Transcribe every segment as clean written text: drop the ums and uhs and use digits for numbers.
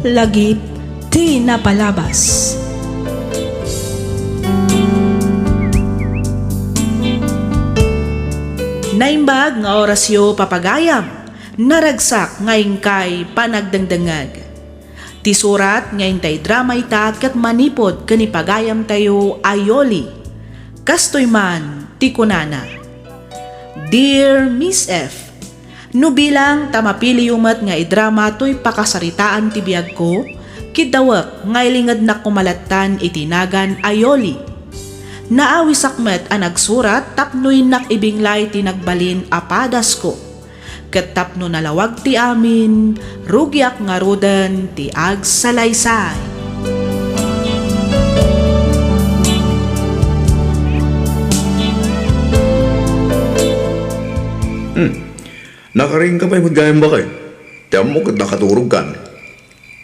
lagip ti napalabas. Naimbag nga orasyo papagayam, naragsak ngayon kay panagdangdangag. Ti surat ngayon tay drama ita kat manipod kanipagayam tayo ayoli. Kastoy man ti kunana. Dear Miss F, no bilang tamapili umat nga idrama to'y pakasaritaan ti biyag ko, kidawak nga ilingad na kumalatan itinagan ayoli. Naawisakmet ang nagsurat tapnoy nakibinglay ti nagbalin apadas ko. Ket tapno nalawag ti amin, rugyak nga rudan ti agsalaysay. Nakaring ka pa'y magayang bakay. Tiyan mo kat nakaturog kan.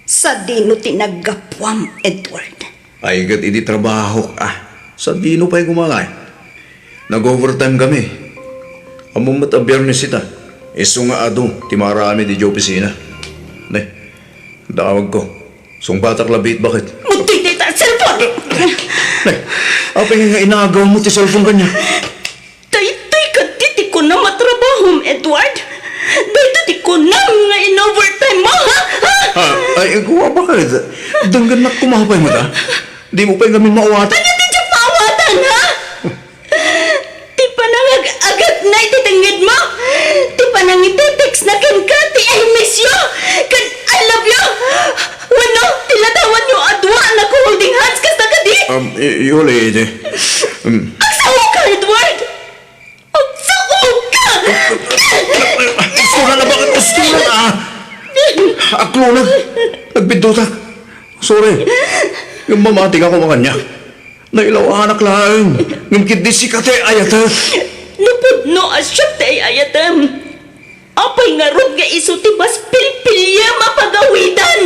Sa dino tinaggapwam, Edward. Ay kat iti trabaho sa dino pa'y gumangay. Nag-overtime kami. Among mata-biyernes ita. Iso nga ado, ti marami di opisina. Nay, dawag ko. Sung batak labit bakit? Muti ta cellphone! Nay, apay nga inagaw mo ti cellphone kanya. Tay ka titi ko na matrabahom, Edward. Dito ti ko na nga in-overtime mo, ha? Ay, gawa bakit? Danggan na kumapay mo ta. Di mo pa'y kami mauwatan. Ano ti siya paawatan, ha? Ti panangag-agat na ititingid mo? Ti panang iti-text na kan ka, ti I miss you, kan I love you. Wano, tilatawan nyo adwa na ko holding hands kas tagadi. Yuli, iti. Agsawa ka, Edward! Agsawa ka! Gusto na bakit? Gusto na Aklo na. Nagbiduta. Sorry. Yung mamating ako makanya. Nailaw anak lang. Ngimkid di si kate ayata. Napudno asyap tay ayatam. Apay nga rod nga iso ti mas pilpilya mapagawidan.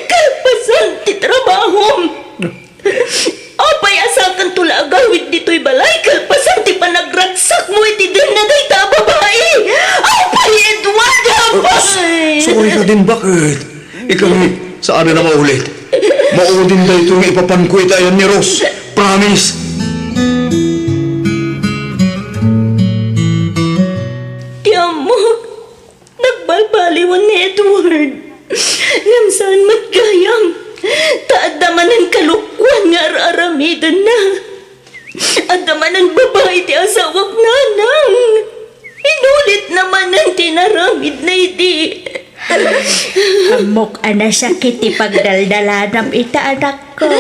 Kalpasan ti trabahom. Apay asakan tula agawid dito'y balay. Kalpasan ti panagragsak mo iti din na day ta babae. Apay Edward, apay! Sorry ka din bakit? Ikaw saan na maulit? Maudin na ito nga ipapankwit ayan ni Ross. Promise. Tiyamo, nagbalbaliwan ni Edward. Ngam saan matgayam, taadaman ang kalukwan nga aramidan na. Adaman ang babae ti asawag nanang. Inulit naman ang tinaramid na iti. Amok ana sakit ti pagdaldalanam ita anak ko.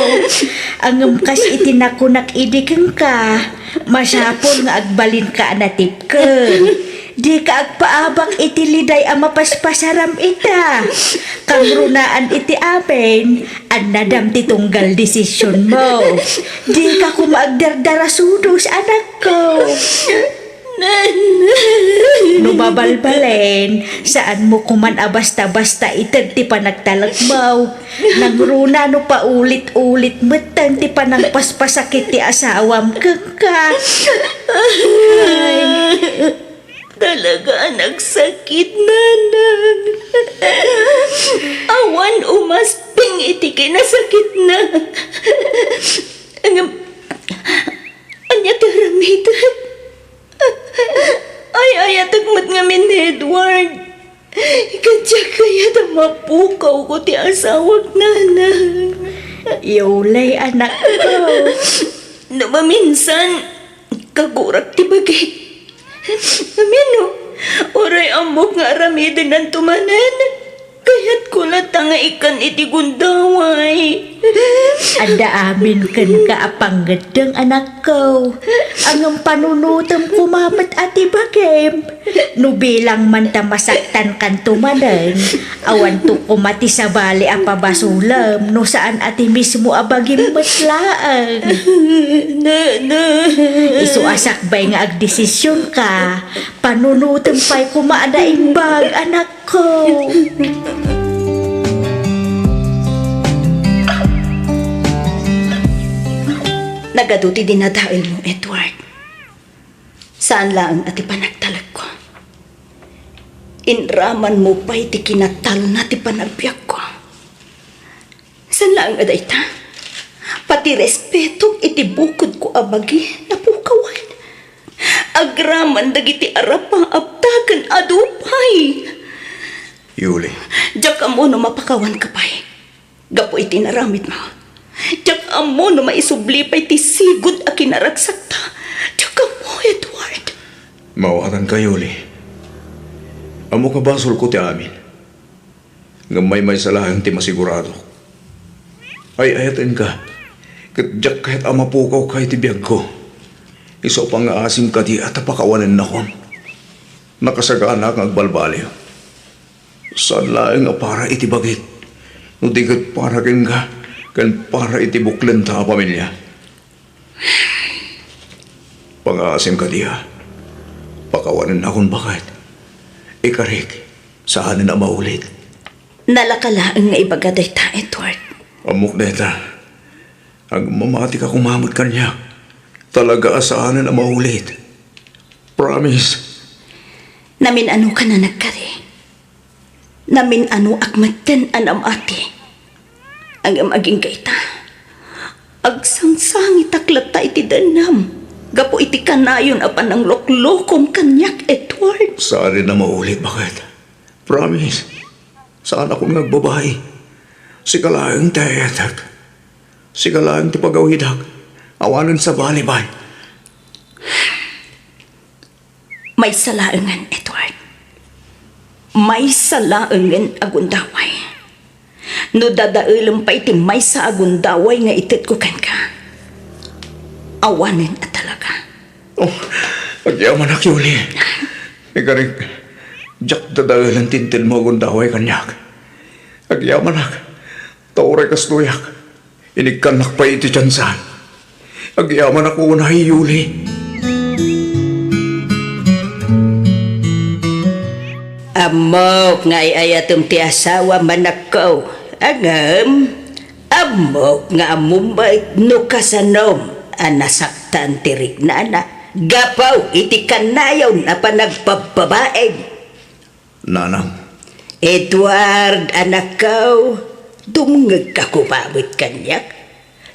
Ang kas itinakunak idikeng ka. Masapol nga agbalin ka anatip ka. Di ka agpaabak iti liday ang mapaspasaram ita. Kang runaan iti amin, ang nadam ti tunggal desisyon mo. Di ka kumaagdardara-sudos anak ko. No babalbalen, saan mo kuman basta-basta itag ti panagtalagbaw. Nagruna no paulit-ulit metan ti panang paspasakit ti asawam kaka. Talaga nagsakit nanang. Awan umasping iti kinasakit na. Anya taramitan. Ay tagmat nga min Edward. Ikadya kaya na mapukaw ko ti asawag nanang. Yulay anak ko. Namaminsan, kagurak ti bagay. Amino, oray ambok nga aramidin ng tumanan. Kaya't kulat nga ikan iti gundaway. Ada amin kan ka apanggadang anak ko. Ang panunutam kumamat ati bagem. No bilang man tamasaktan kan tumanan. Awan to kumati sa bali apabasulam. No saan ati mismo abagim matlaang. Isu asakbay nga agdesisyon ka. Panunutam pa'y kumaada imbag anak ko. Nagaduti din na dahil mo, Edward. Saan lang ati panagtalag ko? Inraman mo pa iti kinatal na ti panagbiyak ko. San lang aday ta? Pati respeto iti bukod ko abagi napukawan. Agraman dagiti arapa abtaken adupay. Yuli, Diyak amo no mapakawan ka pa'y. Gapo iti naramid mo. Diyak amo no maisubli pa'y ti sigod a kinaragsak ta. Diyak amo, Edward. mawatan ka, Yuli. Amo ka basol ko ti amin. Ngamay may salahan ti masigurado. Ay ayatin ka. Kadyak kahit amapukaw kay ti biyag ko. Iso pang aasim ka di at apakawanan na kon. Nakasagana kang agbalbaliw. Saan laing nga para iti bagit. No di kat para ken ka. Kan para iti buklen ta pamilya. Pang-aasim ka di ha. Pakawanan na kon bakit. Ikarik. Saan na maulit. Nalakalaan nga ibagaday ta, Edward. Amok neta. Ang mamati ka kumamot kanya. Talaga asaan na maulit. Promise. Namin ano ka na nagkari. Namin ano akmatan anam ati. Ang amaging kaita. Agsangsang itaklat ta iti danam. Gapo iti kanayon apan ang loklokom kanyak, Edward. Saan na maulit bakit? Promise. Saan akong nagbabae? Si kalaang tayatag. Si kalaang ti pagawidag. Awanan sa balibay. May salaangan, Edward. May salaangan agundaway. No dadailam pa iti may sa agundaway nga itit ko kan ka. Awanin at talaga. Oh, agyaman ak, Yuli. Ikarik, jak dadailan tintin mo agundaway kanyak. Agyaman ak. Tauray kas tuyak. Inikanak pa iti tiyansan. Agyaman ako na, Yuli. Amok nga ayatom ti asawa manakaw. Agam, amok nga amumbay no kasanom. Anasaktan ti rignana. Gapaw iti kanayaw na panagpababaeng. Nanang, Edward, anakaw, dumngag ka kumamit kanyak.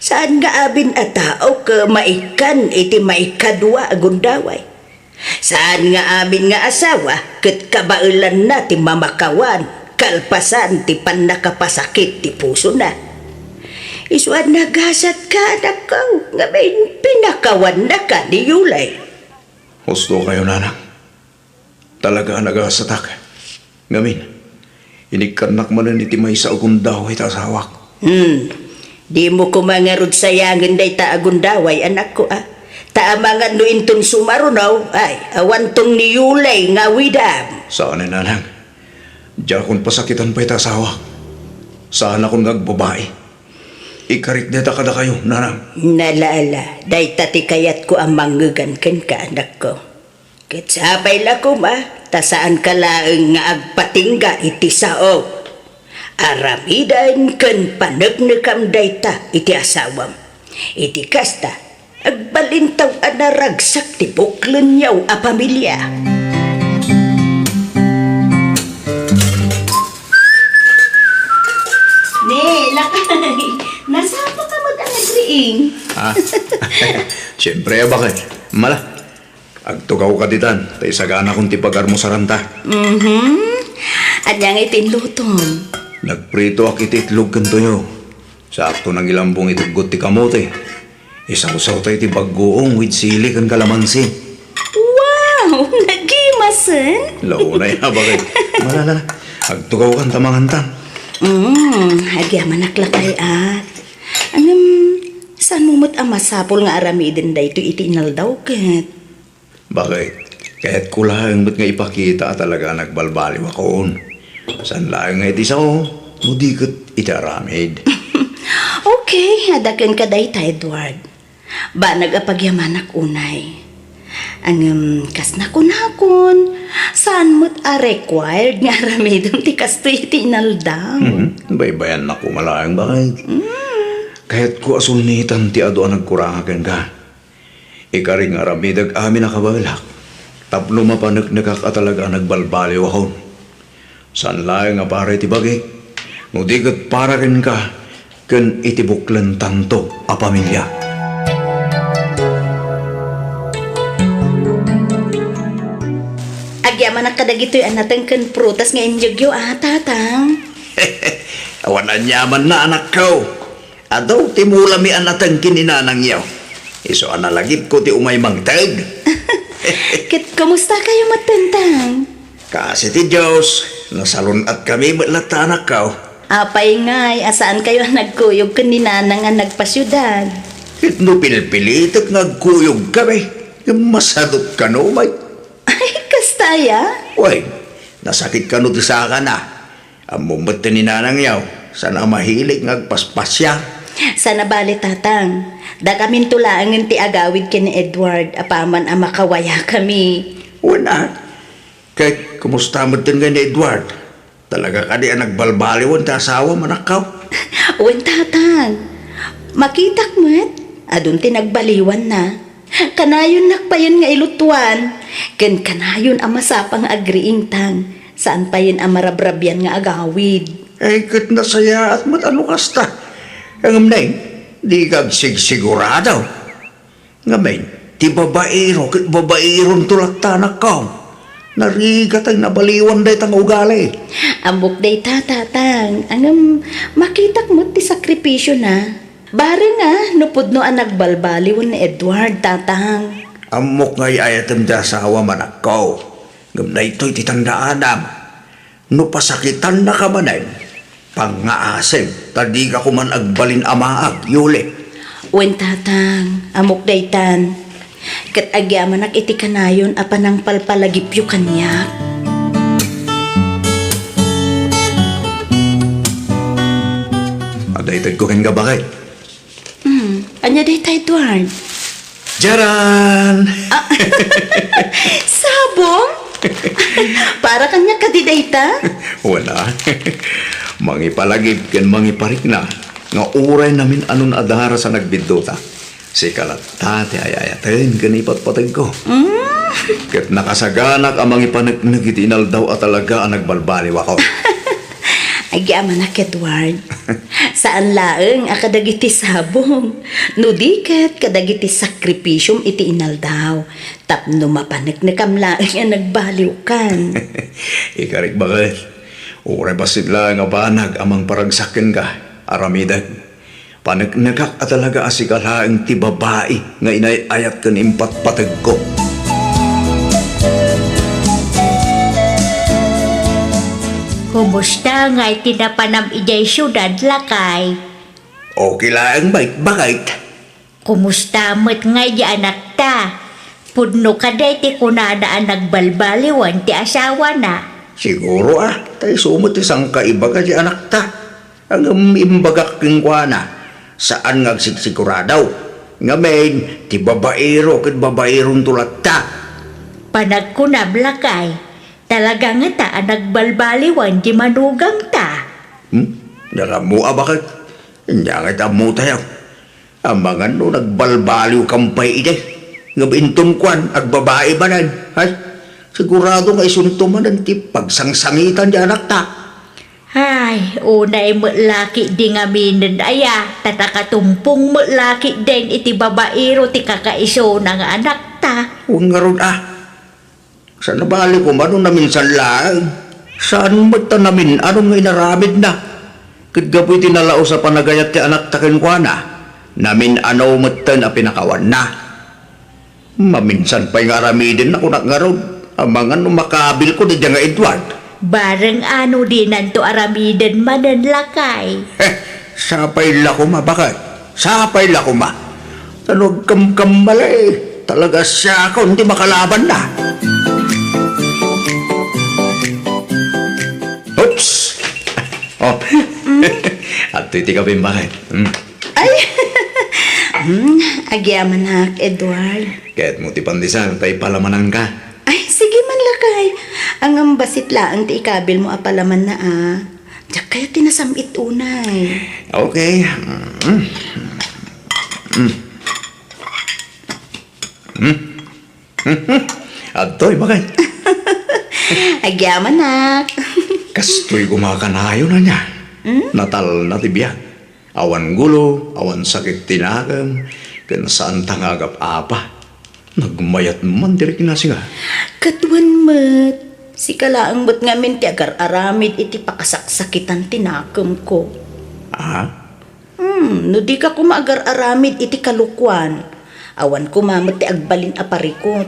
Saan nga abin a tao ka maikan iti maikadwa agundaway? Saan nga amin nga asawa ket kabailan na ti mamakawan, kalpasan ti panakapasakit ti puso na? Isuan nagasat ka anakaw, nga may pinakawan na ka ni Yulay. husto kayo, nanang. Talaga nagasatak. Ngamin, inikanak manan iti may sa agundaway ta asawak. Di mo kumangarod sayangan day ta agundaway anak ko ah. Taamangan no inton sumarunaw ay awan tong ni Yulay nga widam. Saan na, nanang? Diyan akong pasakitan pa ita asawak. Saan akong nagbabae? Ikarik neta kada kayo, nanang. Nalaala, day tati kayat ko ang manggugan ken ka anak ko. Kitsabay la ko ma, ta saan ka laeng nga agpatingga iti sao. Aramidan ken panagnekam dayta iti asawam. Iti kasta, agbalintaw anaragsak ti buklen yaw a pamilya. Ne, lakay. Nasapa ka mag-anagriing. Ha? Siyempre, bakit? Mala. Agtugaw ka ditan. Tay sagana kong tipagar mo sa ranta. Anyang itinluton. Nagprito ak ititlog kan tuyo. Sakto nang ilambong itugot ti kamote. Isaw-saw tayo ti bagoong with sili kan kalamansi. Wow! Nagimasen? Launay ha, bakit? Malala. Agtugaw kan tamangantan. Agyaman naklakay at. Saan mo mo't amasapol nga aramidin da ito itinal daw kat? Bakit? Kahit kulang ba't nga ipakita talaga nagbalbaliw akoon. Saan lang nga iti sao? Mudikot itaramid. Okay, hadakan ka day ta, Edward. Ba nagapagyaman ak unay. Kas nakon, saan mo't required nga aramidin ti kastoy itinal daw? Baybayan na ko malaking bakit? Kahit ko asulnitan ti ado ang nagkurangakan ka. Ikaring aramidag amin nakabalak. Tapno mapanag nakakatalaga nagbalbaliw ako. Saan lang nga pare ti bagay? Nudigat para rin ka. ken itibuklan tanto a pamilya. Agyaman ang kadagitoy anatang kan prutas nga injugyo tatang. Awan na nyaman na anak ko. Adaw timula mi anatang kininanang yaw. Iso analagip ko ti umay mangtag. Kit, kumusta kayo matantang? Kasi ti Diyos, nasalun at kami matlata anak ko. Apay ngay, asaan kayo nagkuyog kanina nga nagpasyudad? It no pinipilitak nagkuyog kami. Masadot ka no, may. Ay, kastaya? Uy, nasakit ka no ti saka na. Ang mumbat ni nanang yaw, sana mahilig ngagpaspasya. Sana bali tatang. Da kamin tulaangan ti agawid kini Edward, apaman ang makawaya kami. Wala. Kay, kumusta mo din ni Edward? Talaga ka di ang nagbalbaliwan ta asawa manakaw? Uwan tatang, makitak mo't, adun ti nagbaliwan na. Kanayon nakpayon nga ilutuan, ken kanayon ang masapang agriing tang, saan pa yun ang marabrabyan nga agawid. Eh, kat nasaya at matano kasta. Ang amnay, di kag sigurado. Ngamin, ti babaero, kat babaeron tulak tanak ko. Narigat ang nabaliwan day tang ugali. Ambok day tatang, angam makitak mo ti sakripisyo na. Bare nga, nupod no ang nagbalbaliwan ni Edward tatang. Amok ngay ayatem da asawa manak ko. Ngamnay to'y titandaanam. No pasakitan na ka manan, pangaasim, tadi ka kuman agbalin amaag, yuli. Uwan tatang, amok day tan. Kat agyaman ak iti kanayon apanang palpalagipyo kanyak. Adaytad ko ken gabakay. Anya day tayo, Edward? Jaran! Sabong? Para kanya kadidayta? Wala. Mangipalagip ken mangiparik na. Nga uray namin anon adara sa nagbidota. Si kalatate ayayaten ken ipatpatag ko. Ket nakasaganak ang mangipanagnag itinal daw at talaga ang nagbalbaliw ako. Agyaman ak, Edward. Saan laeng akadagiti sabong? Nudiket kadagiti sakripisyum iti inal daw. Tapno mapanek na kamlaeng ang nagbaliw kan. Ikarik bakit? Uray basit lang nga banag amang paragsakin ka, aramidag. Panagnagak at talaga asikalaang ti babae nga inayayat kan impatpatag ko. Kumusta nga itinapanam ijay syudad lakay? Okay lang, bait bakit? Kumusta mo't nga di anak ta? Pudno ka day ti kunada ang nagbalbaliwan ti asawa na. Siguro tayo sumot isang kaiba ka di anak ta. Ang imbagak king na. Saan nga siguradaw? Nga main, ti babaero kat babaeron tulat ta. Panagkunab lakay. Talaga nga ta ang nagbalbaliwan di manugang ta. Naramu bakit? Hindi nga itamu tayo. Ang mga no nagbalbaliw kampay ide. Nga bintong kwan, agbabae ba nan? Ay, sigurado nga isuntuman ang ti pagsangsangitan di anak ta. Ay, unay mo laki di nga minin aya. Tatakatumpong mo laki din iti babaero ti kakaiso ng anak ta. Huwag nga ron Sa nabali ko man, namin sa lang. Saan magta namin, anong nga inaramid na? Kagapoy tinalao sa panagayat ti anak takin kwa na. Namin ano magta na pinakawan na. Maminsan pa'y nga aramidin ako nakngarod. Ang mga makabil ko na dyan nga Edward. Barang ano din nanto aramiden manan lakay. Sapay lakuma, bakit? Sapay lakuma. Tanog kamkambalay. Talaga siya ako, hindi makalaban na. Oops! Oh, at iti ka bakit? Ay! Agyaman ak, Edward. Kaya't mo ti pandesal, tay palamanan ka. Ay, sige man lakay. Ang ambasit laang ti ikabil mo apalaman na Diyak kayo tinasamit unay. Okay. Adoy, bakit? Agyaman ak. Kastoy gumakanayo na niya. Natal na tibiyag. Awan gulo, awan sakit tinagam, kan saan tangagap apa. Nagmayat man diri kinasi nga. Katuan mat, si kalaang mat ngamin ti agar aramid iti pakasaksakitan tinakam ko. Ah? No di ka kumagar aramid iti kalukwan. Awan kumamat ti agbalin aparikot.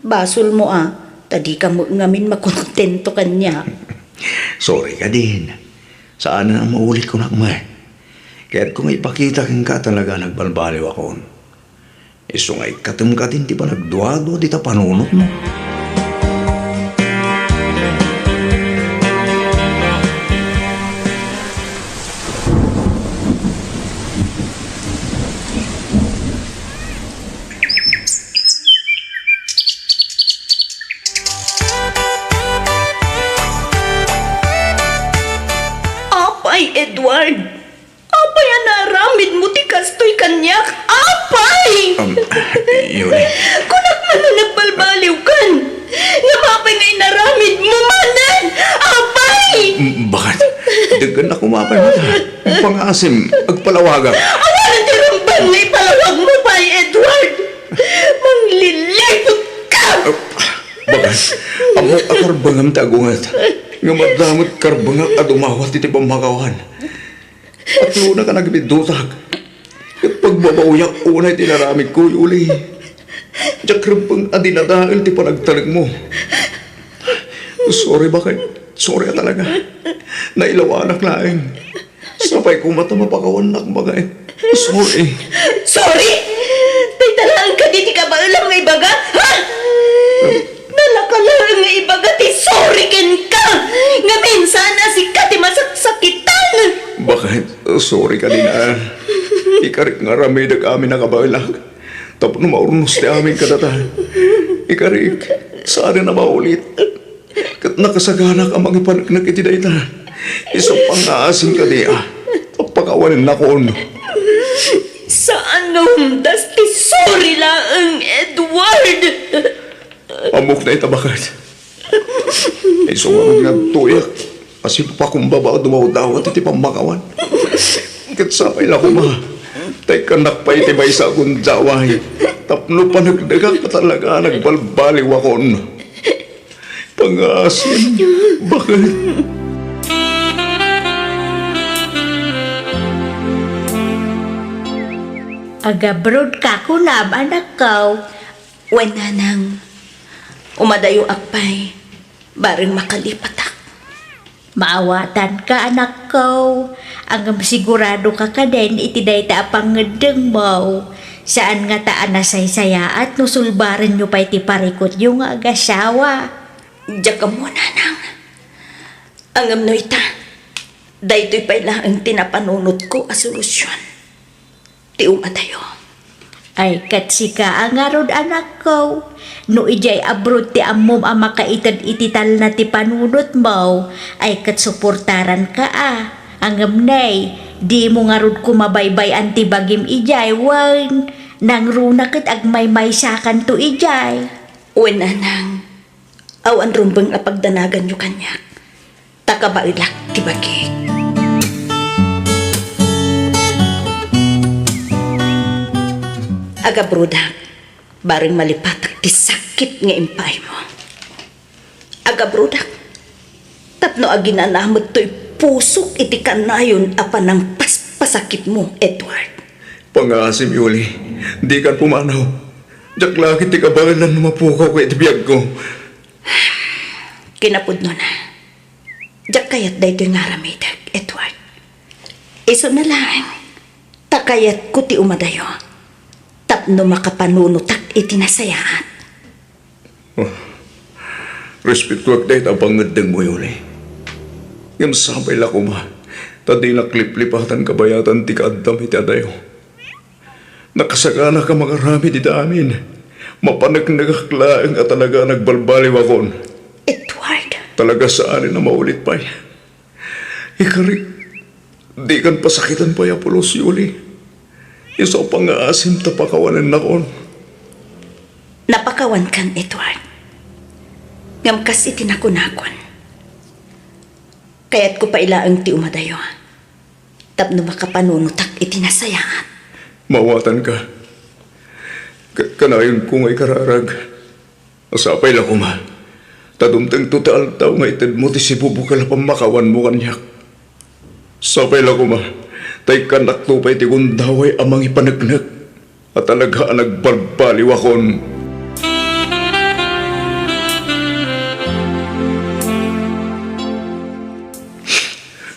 Basol mo tadi ka mo ngamin makontento kanya. Sorry ka din. Saan na maulit ko na kumay. Kaya't kung ipakita kang ka talaga nagbalbaliw ako. Iso nga ikatum ka din, di ba nagduado di ta panunot mo? Apay, Edward! Apay, anaramid mo ti kastoy kanyak! Apay! Yuli. Kunak man na nagbalbaliw kan! Nga mapay nga inaramid mo manan! Apay! Bakit? Dagan na kumapay mo ta. Pangasim, agpalawagan. Awalan ti ramban nga ipalawag mo pa, Edward! Manglilipot ka! Bakit? Amo akarbangam tagungat. Nga madamot karbangak adumawat iti pamakawan. At luna ka nagbidutag. At pagbabauyak unay tinaramig ko, Yuli. Diyak rempang adinadail ti panagtalag mo. Sorry bakit? Sorry talaga. Nailawanak laing. Sapay ko mata mapakawan na bagay. Sorry. Sorry! Tay talaan ka di ka ba alam nga ibaga? Ha? Nalakalaan nga ibaga ti sorry ken ka! Nga minsan si ka ti masaksakitan! Bakit? Sorry ka din Ikarik nga ramay na kami nakabalag. Tapos na maurnos ti aming kadatan. Ikarik, saan na maulit? Kat nakasagana ka mga panagnak iti dayta. Isang pang-aasin ka di Pagpakawanin na ko. Saan nga humdas ti sorry laang, Edward? Amok na itabakat. Isang nga tuyak. Kasi pa kung babaw dumaw-dawat iti pamakawan. Kat sapay na ko Tay kanak pa iti may sa akong jaway. Tapno pa nagdagak pa talaga nagbalbaliw akon. Pangasin. Bakit? Agabrod ka kunam, anak ko. Wala nang umadayo akpay. Baring makalipatak. Maawatan ka, anak ko. Ang sigurado ka ka din, itiday ta apang ngedeng mo. Saan nga taan na saysaya at nusulbaran nyo pa iti parikot yung agasawa. Diyak ka muna nang. Ang amno ita. Daytoy pa ang tinapanunot ko a solusyon. Ti umadayo. Ay, katsika ang arod, anak ko. No ijay abroad ti ammom ang makaitad itital na ti panunot mo, ay katsuportaran ka Ang amnay, di mo ngarod kumabaybay anti bagim ijay, wan. Nang runakit agmay-may sakan to ijay. Wala nang. Awan rumbang apagdanagan nyo kanyak. Takabailak ti bagik. Aga brodak, baring malipatak ti sakit nga impay mo. Aga brodak, tapno aginanamot to'y pusok iti kanayon apan ng paspasakit mo, Edward. Pangasim, Yuli. Di kan pumanaw. Diyak laki ti kabalan na mapukaw ko iti biyag ko. Kinapod no na. Diyak kayat dahi to'y ngaramidag, Edward. Iso na lang, takayat ko ti umadayo. Tapno makapanunutak iti nasayaan. Respetuak dahit abang ngedeng mo, Yuli. Ngam sabay la ko tadi naklip-lipatan kabayatan ti kaadam iti adayo. Nakasagana ka mga rami di amin. Mapanag-nagaklaang at talaga nagbalbaliw akon. Edward, Talaga saan na maulit pa. Ikarik, di kan pasakitan pa ya pulos, Yuli. Isa pang-aasim tapakawanan na kon. napakawan kan, Edward. Ngam kasi tinakunakon. Kaya't ko pa ilaang ti umadayo. Tapno makapanunutak iti nasayangan. Mawatan ka. Kanayon ko nga'y kararag. Asapay lang ko ma. Tadumtang total tao nga itad mo ti si bubukal pamakawan mo kanyak. Sapay lang ko ma. Tay kanak tupay ti kundaway amang ipanagnak. At talaga nagbarbaliw akon.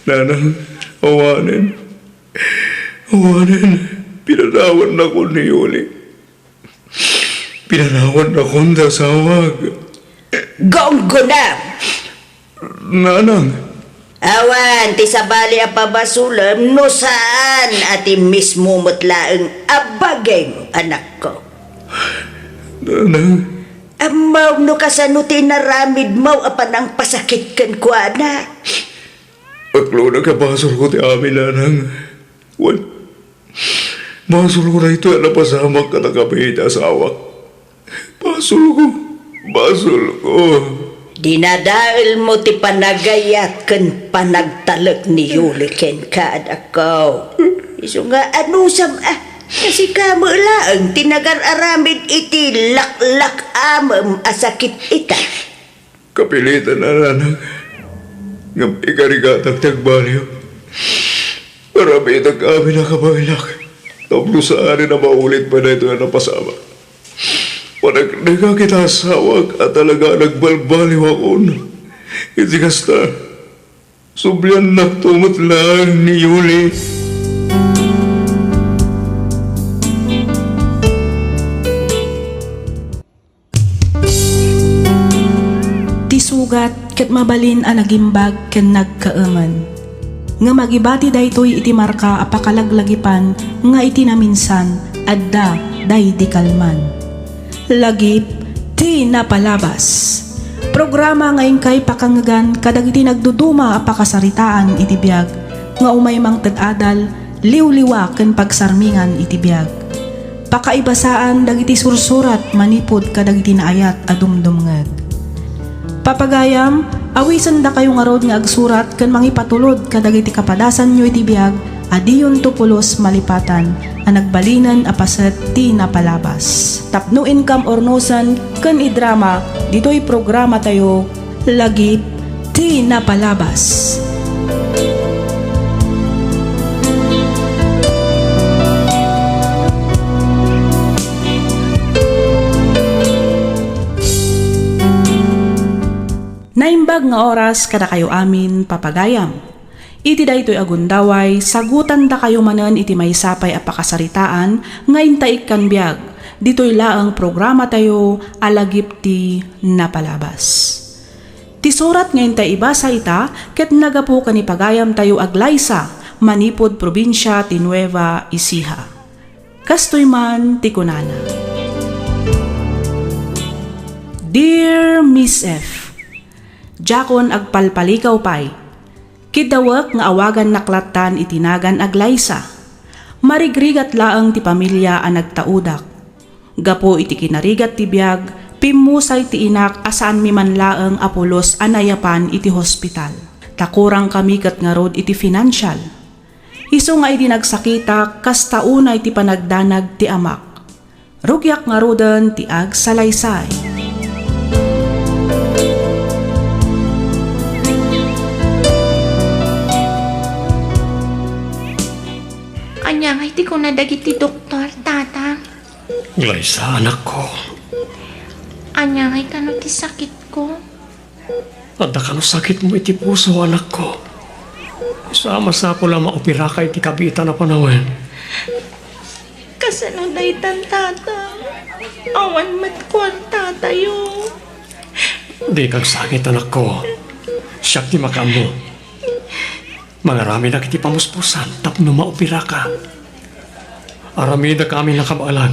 Nanang, awanin. Awanin. Pinanawan na ko ni Yuli. Pinanawan na ko na sawag. Gonggo na! Nanang, Awan, ti sabali a pabasulam, no saan ati mismo mutlaang abagay mo, anak ko. nanang, Amaw no kasano ti naramid mo apan ang pasakit kan ko, anak. aklo na kabasol ko ti amin, nanang. Wan, basol ko na ito na pasamak ka na kapit asawak. Basol ko. Dinadail mo ti panagayat kan panagtalak ni Yuli ken ka, anak ko. Iso nga anusam kasi ka mo lang tinagar-aramid iti laklak amam asakit ita. Kapilitan na, nanang. Ngam ikarigatag tagbaliw. Marami itag amin na kabailak. Tapos sa anin na maulit pa na ito na napasama. Panag kita sawag at talaga nagbalbaliw akon. Iti kasta, sublian na tumot lang ni Yuli. Tisugat ket mabalin a nagimbag ken nagkaaman. Nga magibati daytoy iti marka apakalaglagipan nga iti naminsan adda day di kalman. Lagip ti napalabas. Programa ngayon kay pakanggan kadag iti nagduduma apakasaritaan iti biag nga umay mang tad-adal liwliwa ken pagsarmingan iti biag. Pakaibasaan dagiti sursurat manipod kadag iti naayat a dumdumngeg. Papagayam, awisan da kayo nga rod nga agsurat ken mangipatulod kadag iti kapadasan nyo iti biag adiyon tupulos malipatan a nagbalinan a paset ti napalabas. Tapno income ornosan ken idrama ditoy programa tayo lagip ti napalabas. Naimbag nga oras kada kayo amin papagayam. Iti daytoy agundaway, sagutan da kayo manen iti maysapay a pakasaritaan ngayon taik kan biag. Ditoy laang programa tayo alagip ti napalabas. Ti surat ngayon tayo ibasa ita ket nagapu ni pagayam tayo aglaysa manipod probinsya ti Nueva Ecija. Kastoy man ti kunana. Dear Miss F, Jakon agpalpalikaw pay. Kidawak nga awagan naklatan itinagan aglaysa. Marigrigat laang ti pamilya a nagtaudak. Gapo iti kinarigat ti biag, pimusay ti inak asaan mi man laang apulos anayapan iti hospital. Takurang kami kat nga rod iti financial. Iso nga iti nagsakita kas tauna iti panagdanag ti amak. Rugyak nga rodan ti ag salaysay. Anya nga iti ko nadagiti doktor, tata. Glaysa, anak ko. Anya nga ikano ti sakit ko. Adda ka no sakit mo iti puso, anak ko. Sama sa po lang maopera ka iti kabita na panawin. Kasano daytan, tata. Awan matkwarta tayo. Di kang sakit, anak ko. Siyak ti makamo. Mangarami na kiti pamuspusan, tapno maopera ka. Arami na kami nakabalag,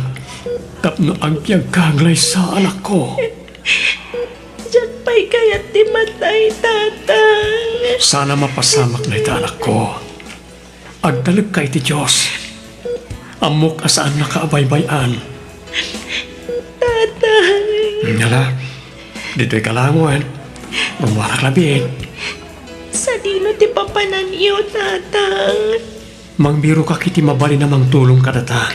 tapno agbyag ka glaysa, anak ko. Diyan pa'y kayat di matay, tata. Sana mapasamak na ito, anak ko. Agdalag ka iti Diyos. Amok asaan nakaabaybayan. Tata. Ngala, dito'y kalanguan. Mawarak labing. Sa dino ti papanan iyo, tata. Mangbiro ka kiti mabali namang tulong kadata.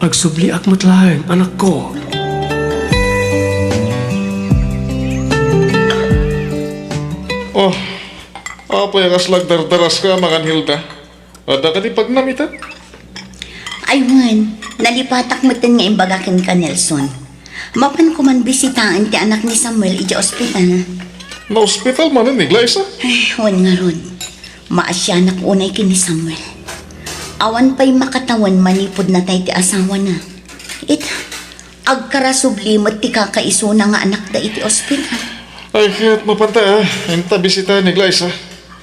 Agsubli ak matlaeng, anak ko. Oh, apa yang aslag dardaras ka, Mangan Hilda? Ada ka di pagnamitan? Aywan, nalipatak mo nga imbagakin ka, Nelson. Mapan ko man bisitaan ti anak ni Samuel ija ospital. Na hospital man ni Glyza? Ay, wan nga ron. Maasyanak unay kini Samuel. Awan pa'y makatawan manipod na tayo ti asawa na. Agkarasublimot ti kakaiso na nga anak da iti ospital. Ay, kaya't mapanta Enta bisita ni Glyza.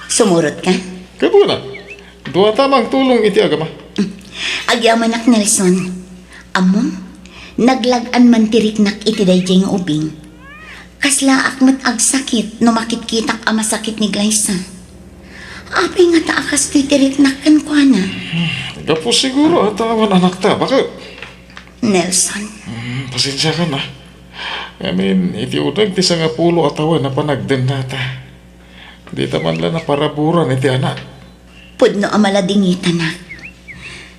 Sumurot ka? Kabuna. Dua tamang tulong iti agama. Agyamanak Nelson. Amom, naglagan man tiriknak iti dayjay nga ubing. Kasla akmat agsakit no makitkitak ama sakit ni Glyza. Apay nga taakas ti tiriknak kan kwa na. Gapo siguro at awan anak ta. Bakit? Nelson, Pasensya ka na. Iti unag ti sa nga pulo at awan na panagden nata. Di taman lang na paraburan iti anak. pudno amaladingita na.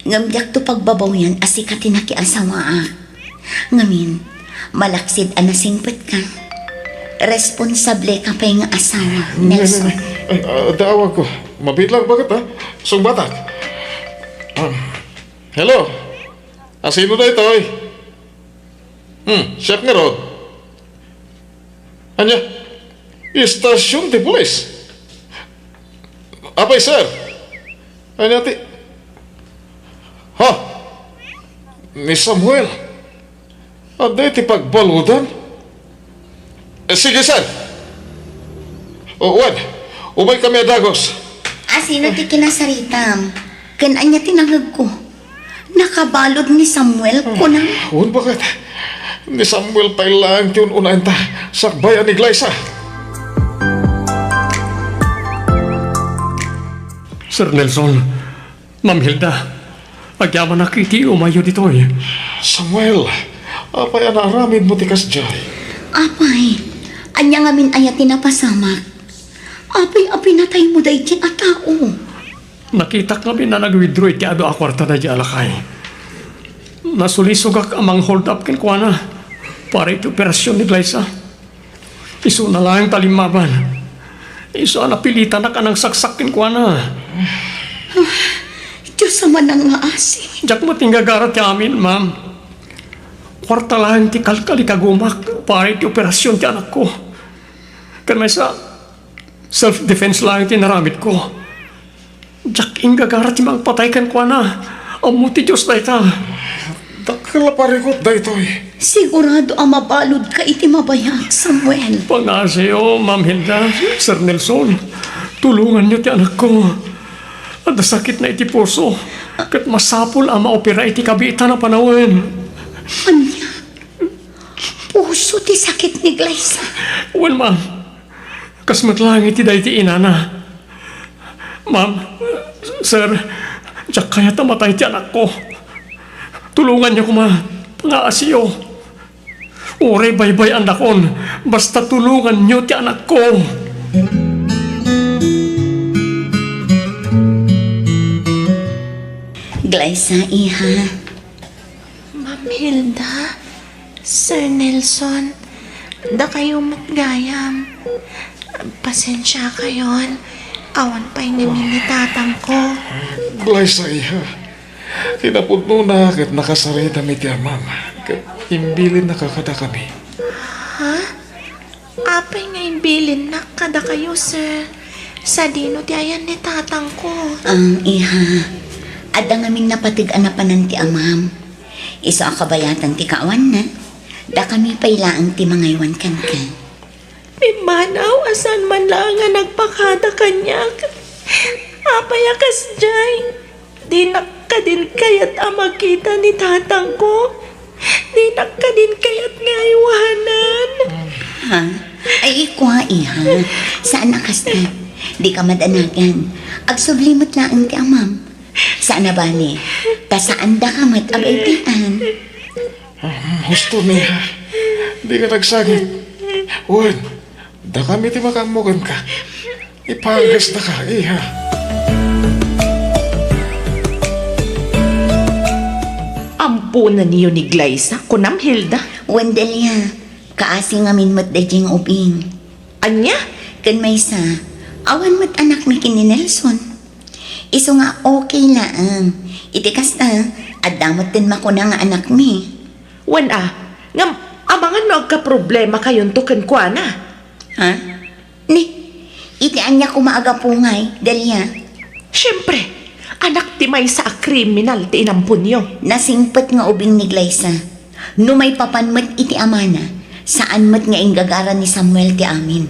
Ngamdiak to pagbabaw yan asikatin na kiasawa. Ngamin, malaksid anasingpet ka. Responsable ka pa yung asawa, Nelson. Ay, daawag ko. Mabitlang bakit Sungbatak. Hello? Sino na ito chef nga ron. Anya? Istasyon di pulis. Apay, sir? Anya ti? Ha? Ni Samuel? Ada ti pagbaludan? Sige, sir. Wan, umay kami adagos. Sino ti kinasaritam? Kananya tinangag ko. Nakabalod ni Samuel ko na. Wan, bakit? Ni Samuel pa ilang ti unahin ta sakbayan ni Glyza. Sir Nelson, Ma'am Hilda, agyaman na kiti umayo dito Samuel, apay anaramin mo ti kasjay. Apay, anya ngamin ayatin na pasamak. Apay natay mo dahi ti atao. Nakita kami na nag-withdraw iti ado akwarta na di alakay. Nasulisog ak amang hold up kin kuana para iti operasyon ni Glyza. Iso na lang talimaban. Iso na pilitan na ka ng saksakin kuana. Diyos sama nang nga asi. Diyak mo tinggagarat ti amin, ma'am. Kwarta lang ti kalkali kagumak para iti operasyon ti anak ko. Kan may sa self-defense lang ti naramit ko. Diyak inggagarat ti mang patay kan kuana. Amo ti Diyos na ita. Dakala parikot da ito Sigurado ang mabalod ka iti mabayag, Samuel. Pangaseo, Ma'am Hilda, Sir Nelson, tulungan niyo ti anak ko. At sakit na iti puso. Kat masapul ang maopera iti kabita na panawin. Anya, puso ti sakit ni Glyza. Well, ma'am, kasmat lang iti dahi ti inana. Ma'am, sir, diyak kaya tamatay ti anak ko. Tulungan niyo ko, ma. Pangaasiyo. Ure baybay andakon. Basta tulungan niyo ti anak ko. Glyza, iha. Ma'am Hilda, Sir Nelson, da kayo matgayam. Pasensya kayon. Awan pa'y namimitatang ko. Glyza iha. Kinapudno na kat nakasari na mi ti amam. Kat imbilin na kakada kami. Ha? Apay nga imbilin na kada kayo, sir. Sa dino di ayan ni tatang ko. Ang iha. Ada ngamin napatig-an na panan ti amam. Iso ang kabayatan ti kawan na. Da kami pailaang ti mangaywan kan ka. Pimanaw, asan man lang nga nagpakada kanyak. Apay akas jay. Di nakadin kayat makita ni tatang ko. Di nakadin kayat nga iwanan. Ha? Ay, ikwa, iha. Saan akas na? Di ka madanagan. Agsublimot lang ti amam. Saan na ba ni? Tasaan da ka mat abaytian. Husto niya. Di ka nagsagit. Wan, da kami ti makamugan ka. Ipagas na ka, iha. ampunan niyo ni Glyza, kunam Hilda. Wendelia, kaasi ngamin mo't dayjing ubing. Anya? Kan may sa, awan mo't anak mi kini Nelson. Iso nga okay laang. Itikas na, adamot din makuna nga anak mi. Wan ngam, amangan magka-problema kayon tukan kwa na. Ha? Ni, itian niya kumaaga pungay, Delia. Siyempre, anak ti may sa kriminal ti inampun niyo. Nasingpet nga ubing ni Glyza. No may papanmat iti amana, saan mat nga inggagaran ni Samuel ti amin.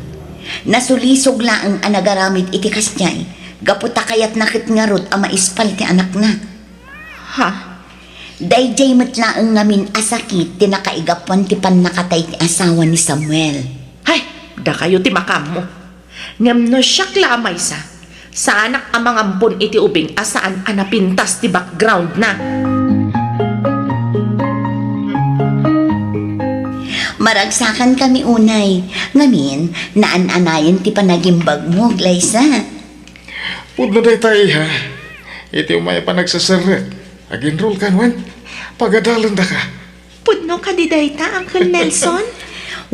Nasulisog laang anagaramid iti kasjay, gaputa kayat nakit nga rot ama ispal ti anak na. Ha? Dayjay mat laang ngamin asakit ti nakaigapuan ti pannakatay ti asawa ni Samuel. Hay, da kayo ti makam mo. Ngam no siyak lamay sa anak amang ampun iti ubing asaan anapintas ti background na. Maragsakan kami unay, ngamin naan-anayan ti panagimbag mo, Glyza. Pudno day tayo ha. Iti umaya pa nagsasaret.Ag-enroll ka, Wan. Pagadalan da ka. Pudno ka di dayta, Uncle Nelson?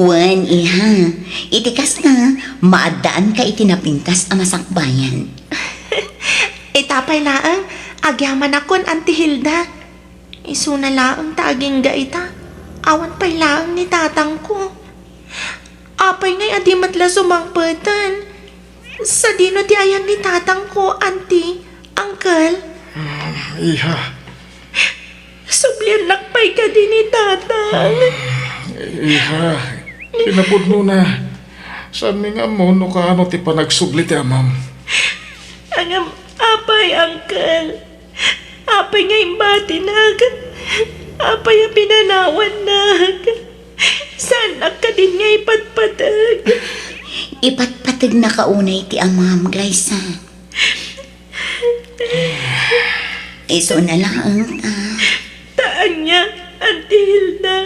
Wan, iha. Itikas na, maadaan ka itinapintas ang masakbayan. Itapay laang, agyaman akon, Auntie Hilda. Isuna laang taging gaita. Awan pa'y laang ni tatang ko. Apay ngay adimatla sumangpatan. Sa dino ti ayan ni tatang ko, Auntie, Uncle. Iha. Sublian nakpay ka din ni tatang. Iha. Pinapudno na. Saan mi nga mo no kaano ti panagsubli ti amam? Angam, apay, Uncle. Apay nga imbati nag. Apay ang pinanawan nag. Sanak ka din nga ipatpatag. Ipatpatag na kaunay ti amam, Glyza. Iso na lang, Taan niya, Auntie Hilda.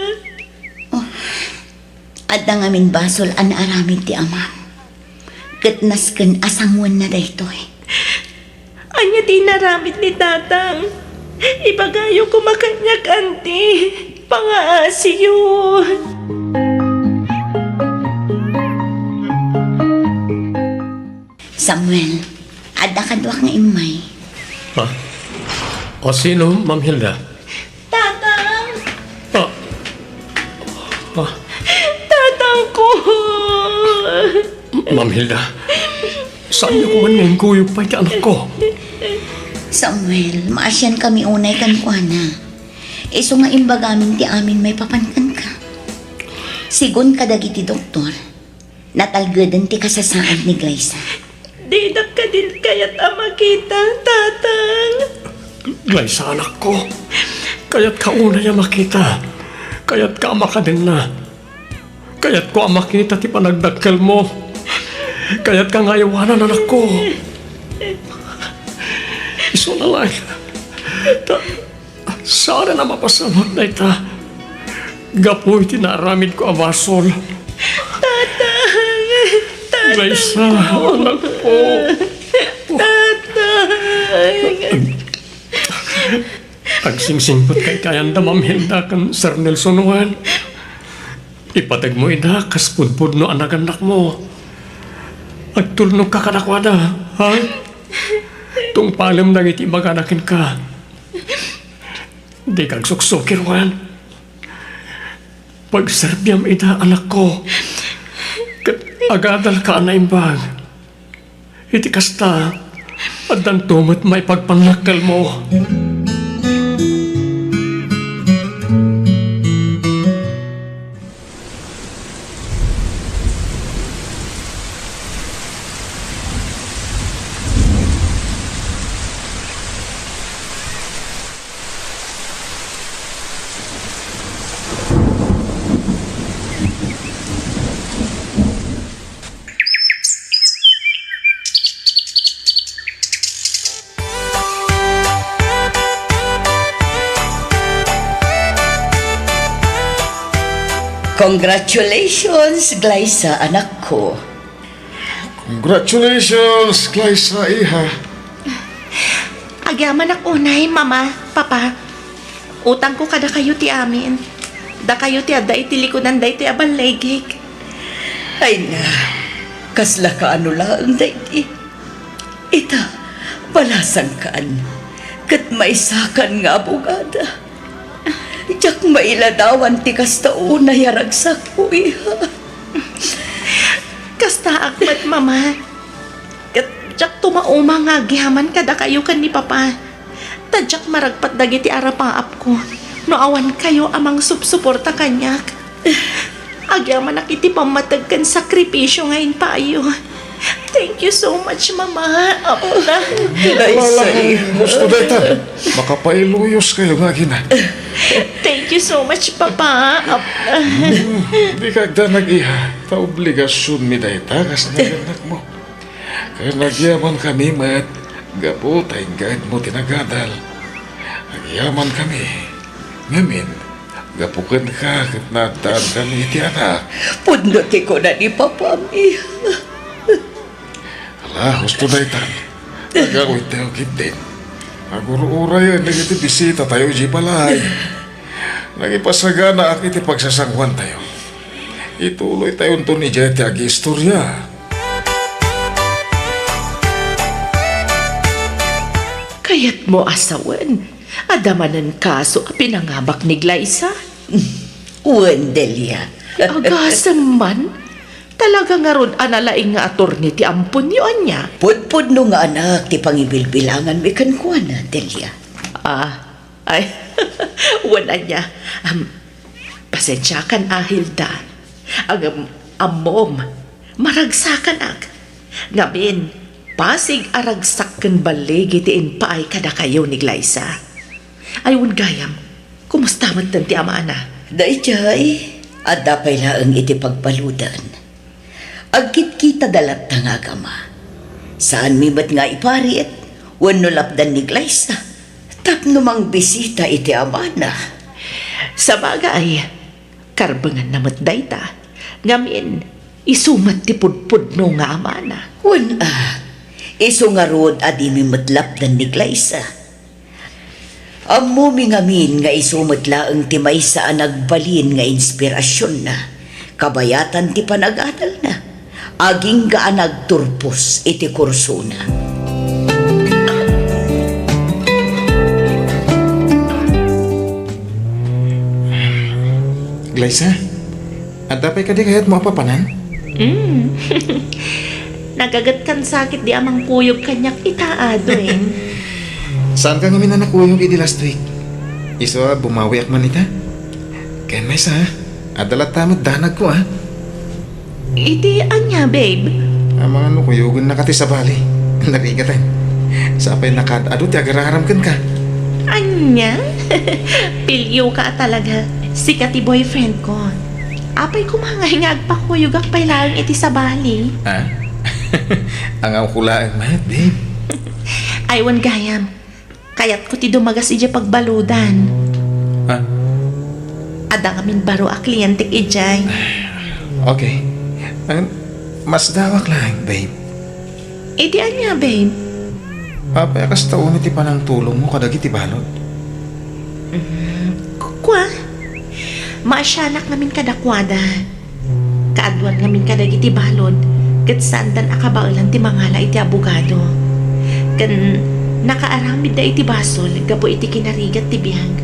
at ang amin basol an aramid ti amam. Katnas ken asangwan na daytoy. Anya di naramit ni tatang. Ibagayo ko makanyak, Auntie. Pangaasiyo. Samuel, adda kadwak nga imay. Ha? O sino, Ma'am Hilda? Tatang! Ah. Ah, Tatang ko! Ma'am Hilda, saan niyo kuman ngayon kuyog pa iti anak ko? Samuel, maasyan kami unay kan kuana. Iso nga imbagamin ti amin may papankan ka. Sigun kadagiti doktor, natalgadan ti kasasaan ni Glyza. Didak ka din kaya't ama kita, tatang. Glyza, anak ko. Kaya't kauna niya makita. Kaya't kaama ka din na. Kaya't ko ang makita ti panagdagkal mo. Kaya't ka ngayawanan, anak ko. Iso na lang. Sana na mapasamot na ita. Gapoy tinaramid ko ang basol. Glyza, anak ko. Agsingsingpot kay kayanda, Ma'am Hilda, kan Sir Nelson Juan. Ipatag mo ina, kas pudpud no anak-anak mo. Agtulnog ka kanakwada, ha? Tung palim lang iti maganakin ka. Di kag suksukir, Juan. Pagserbyam ina, anak ko. Kat agadal ka na imbag. Iti kasta, at dan tumot may pagpanakal mo. Congratulations, Glyza, anak ko. Congratulations, Glyza, iha. Agyaman ak unay, mama, papa. Utang ko kada kayo ti amin. Da kayo ti ada iti likudan da iti abalegig. Ay na, kasla ka ano lang, dahi. Ita, balasan kaan. Kat maisakan nga abogada. Diyak mailadawan ti kasta una yaragsak ko iha. Kasta akmat mama. Tadyak tumauma nga gihaman kada kayo kan ni papa. Tadyak maragpat dagiti arapaap ko. No awan kayo amang supsuporta kanyak. Agyaman nakiti pamatagkan sakripisyo ngayon pa ayo. Thank you so much, mama. Apna. Gusto dayta. Makapailuyos kayo nga gina. Thank you so much, papa. Apna. Di kagda nag-iha. Ta obligasyon mi dayta kas naganak mo. Kaya nagyaman kami mat. Gapo tayong guide mo tinagadal. Nagyaman kami. Ngamin, gapukan ka kat nataan kami iti anak. Punduti ko na ni papami. Ala, gusto dayta. Nagawit tayo kitin. Aguro-ura yan, nagiti bisita tayo di balay. Nagipasagana akit ipagsasangwan tayo. Ituloy tayo ito ni Jete agi istorya. Kayat mo asawan. Adamanan kaso a pinangabak ni Glyza. Wendelia. Agasan man. Talaga nga ron analaing nga attorney ti ampun yun niya. Pudpud no nga anak, ti pangibilbilangan may kankwana, Delia. Ay, wala niya. Pasensya kan Hilda. Amom, maragsakan ak. Ngamin, pasig aragsak kan baligi ti inpaay kada kayo ni Glyza. Ayun gayam, kumusta man tanti ama na? Dayjay, at dapay laang iti pagpaludan. Agkit kita dalat nga agama. Saan mimat nga ipariit, wano lapdan ni Glyza. Tapno mang bisita iti amana. Sa bagay, karbangan namat dayta. Ngamin, isumat ti pudpudno nga amana. Iso nga rod adi mimatlapdan ni Glyza. Ammo mi ngamin nga isumat laang ti maysa ang nagbalin nga inspirasyon na. Kabayatan ti panag-adal na. Aging gaan nagturpos iti kursuna. Glyza, at dapay ka di kayat mo apapanan? Nagagat kan sakit di amang kuyog kanyak itaado eh. Saan ka ngamin na nakuyog idi last week? Iso bumawi ak man ita? Kaya may sa, adalat tamad danag ko Iti anya, babe. Ang mga nukuyugon na kati sa bali. Narigatan. Sapay nakadado ti agararamkan ka. Anya? Pilyo ka talaga. Sikat ti boyfriend ko. Apay kumangay nga agpakuyog ak pailang iti sa bali. Ha? Ang akulaan mat, babe. Aywan gayam. Kayat ko ti dumagas ija pagbaludan. Ha? Ada ngamin baro a kliyentik ijay. Okay. Mas dawak lang, babe. Iti anya, babe. Papayakas taon iti panang tulong mo kadagi ti balot. Kwa? Maasyanak namin kadakwada. Kaadwan namin kadagi ti balod. Kat sandan akabaulan ti mangala iti abogado. Kan nakaaramid da iti basol. Gapo iti kinarigat ti biyag.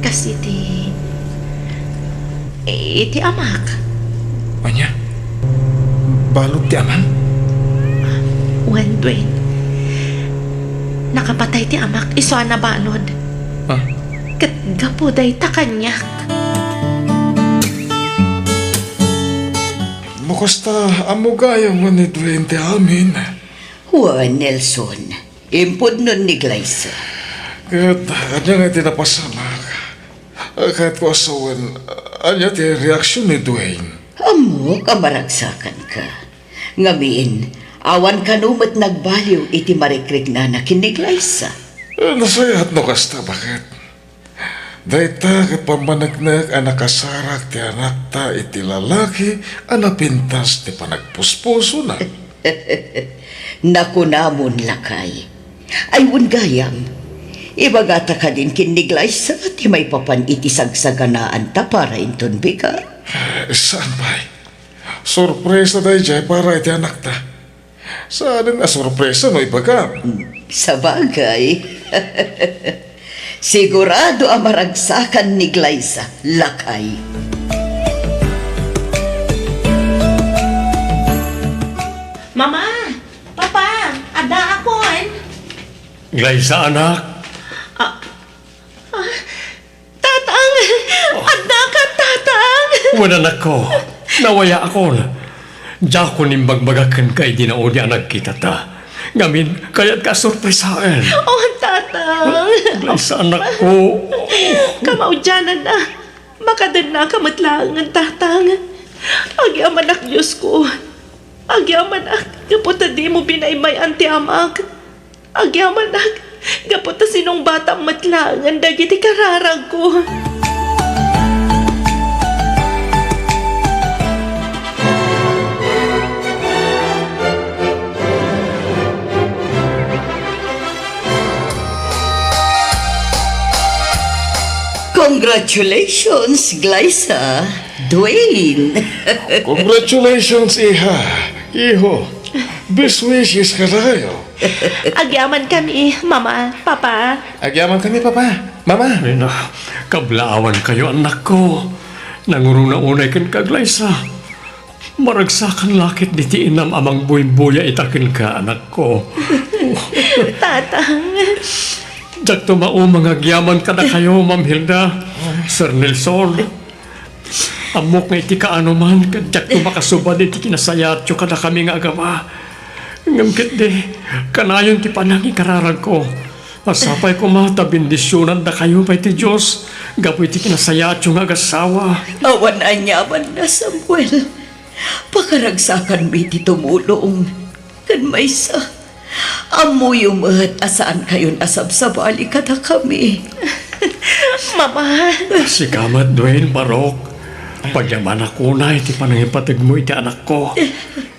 Kasi iti amak. Anya? Balot ti amang? When, Dwayne. Nakapatay ti amak. Iso na balod. Ha? Kat gapo day takanyak. Mukasta amugaya mo ni Dwayne ti amin. Juan Nelson, impod nun ni Glyza. Kat anya nga tinapasamak. Kahit ko asawan, anya ti reaksyon ni Dwayne. Amo, kamaragsakan ka. Ngamin, awan kanumat nagbaliw iti marikrik na nakiniglaysa. Nasayat no kasta, bakit? Dayta kat pamanagnak ang nakasarak ti anak ta iti lalaki ang napintas ti panagpuspuso na. Naku namon lakay. Ayun gayam, ibagata ka din kiniglay sa ti may papan iti sagsaganaan ta para inton biga. Saan ba? Sorpresa dahi jay para iti anak ta. Saan nga sorpresa no ibaga? Sa bagay, sigurado ang maragsakan ni Glyza, lakay. Mama! Papa! Ada ako Glyza, anak. Tatang! Ada ka, tatang! Wala na ko. Nawaya ako na. Diya ko nimbagmagakan kay dinaudi anak kita ta. Ngamin, kaya't ka sorpresain. Oh, tatang! Glyza, anak ko. Kamaudyanan na. Makadan na kamatlangan, tatang. Agyaman ak, Diyos ko. Agyaman ak, kaputa di mo binaymay anti amag. Agyaman ak, kaputa sinong batang matlangan dagiti kararag ko. Congratulations, Glyza, Dwayne. Congratulations, iha. Iho. Best wishes ka tayo. Agyaman kami, mama, papa. Agyaman kami, Papa. Mama. Ay na, kablaawan kayo, anak ko. Nangurong na unay kan ka, Glyza. Maragsakan lakit di ti inam amang buy-buya itakin ka, anak ko. Tatang. Jak tumao mga gyaman ka na kayo, Ma'am Hilda. Sir Nelson. Amok nga iti kaano man, jak tumakasubad iti kinasayat yung kada kami nga agawa. Ngamkit di, kanayon ti panangi kararag ko. Masapay ko matabindisyonan da kayo pa iti Diyos. Gapo iti kinasayat yung agasawa. Awan anyaman na, Samuel. Pakaragsakan mi ti tumulong. Kan may sa amoy umat asaan kayon asab-sabali kada kami. Mama. Si Kamat Dwayne Barok. Pagyaman ako na iti panangipatag mo iti anak ko.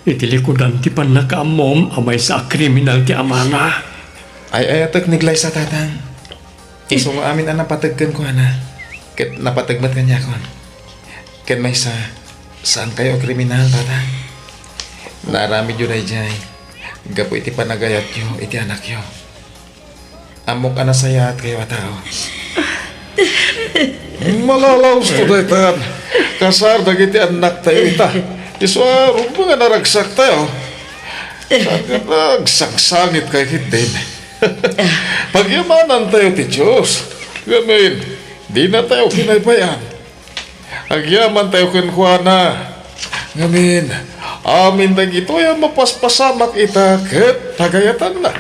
Iti likodan ti panakaamom amay sa kriminal ti amana. Ay atak ni Glyza, tatang. Iso nga amin ang napatagkan ko, ana. Ket napatagmat kanya ko. Ket may saan kayo kriminal, tatang? Narami yun ay jay. Gapo iti panagayat yo, iti anak yo. Amok anasayat kayo atao. Malalaos to dahi tan. Kasar dagiti anak tayo ita. Iswaro mga naragsak tayo. Nagsangsangit kay hitin. Pagyamanan tayo ti Diyos. Gamin, di na tayo kinaybayan. Agyaman tayo kinuha. Ngamin, amin dagito yung mapaspasamak ita ket tagayatan na.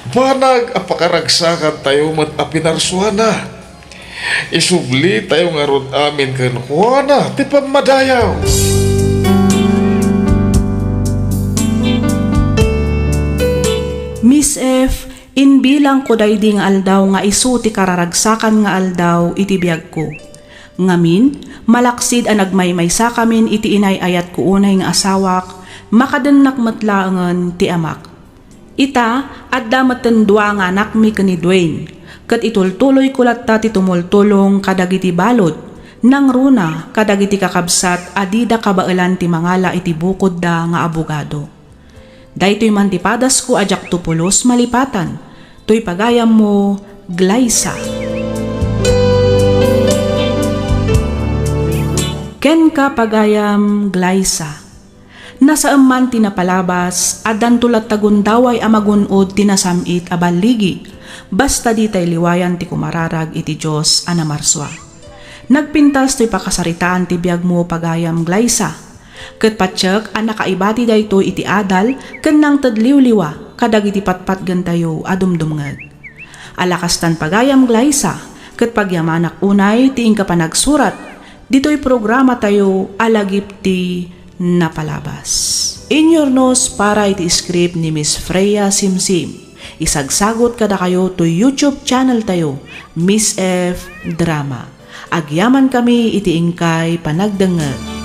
Banag apakaragsakan tayo mat apinarsuana. Isubli tayo nga rod amin kinuha na ti pamadayaw. Miss F, inbilang ko daydi nga aldaw nga isu ti kararagsakan nga aldaw iti biyag ko. Ngamin, malaksid ang nagmaymaysa kamin iti inay-ayat ko unay nga asawak, makadennak matlaangan ti amak. Ita, at damatan dua nga anak mi kani Dwayne, kat itultuloy kulat ta ti tumultulong kadagiti balod, nang runa kadagiti kakabsat adida kabailan ti mangala iti bukod da nga abogado. Daytoy mantipadas ko ajak tupulos malipatan, toy pagayam mo, Glyza. Ken ka pagayam, Glyza. Nasa man tinapalabas, adan tulat tagundaway amagunod tinasamit abaligi, basta di tay liwayan ti kumararag iti Diyos anamarswa. Nagpintas to'y pakasaritaan ti biyag mo pagayam, Glyza. Ket patsyak ang nakaibati dayto iti adal ken nang tadliwliwa kadag iti patpat gantayo adumdumngag. Alakastan pagayam, Glyza, ket pagyamanak unay ti ingka panagsurat dito'y programa tayo alagip ti napalabas. Inyornos para iti script ni Miss Freya Simsim. Isagsagot kada kayo to YouTube channel tayo, Miss F Drama. Agyaman kami iti ingkay panagdengeg.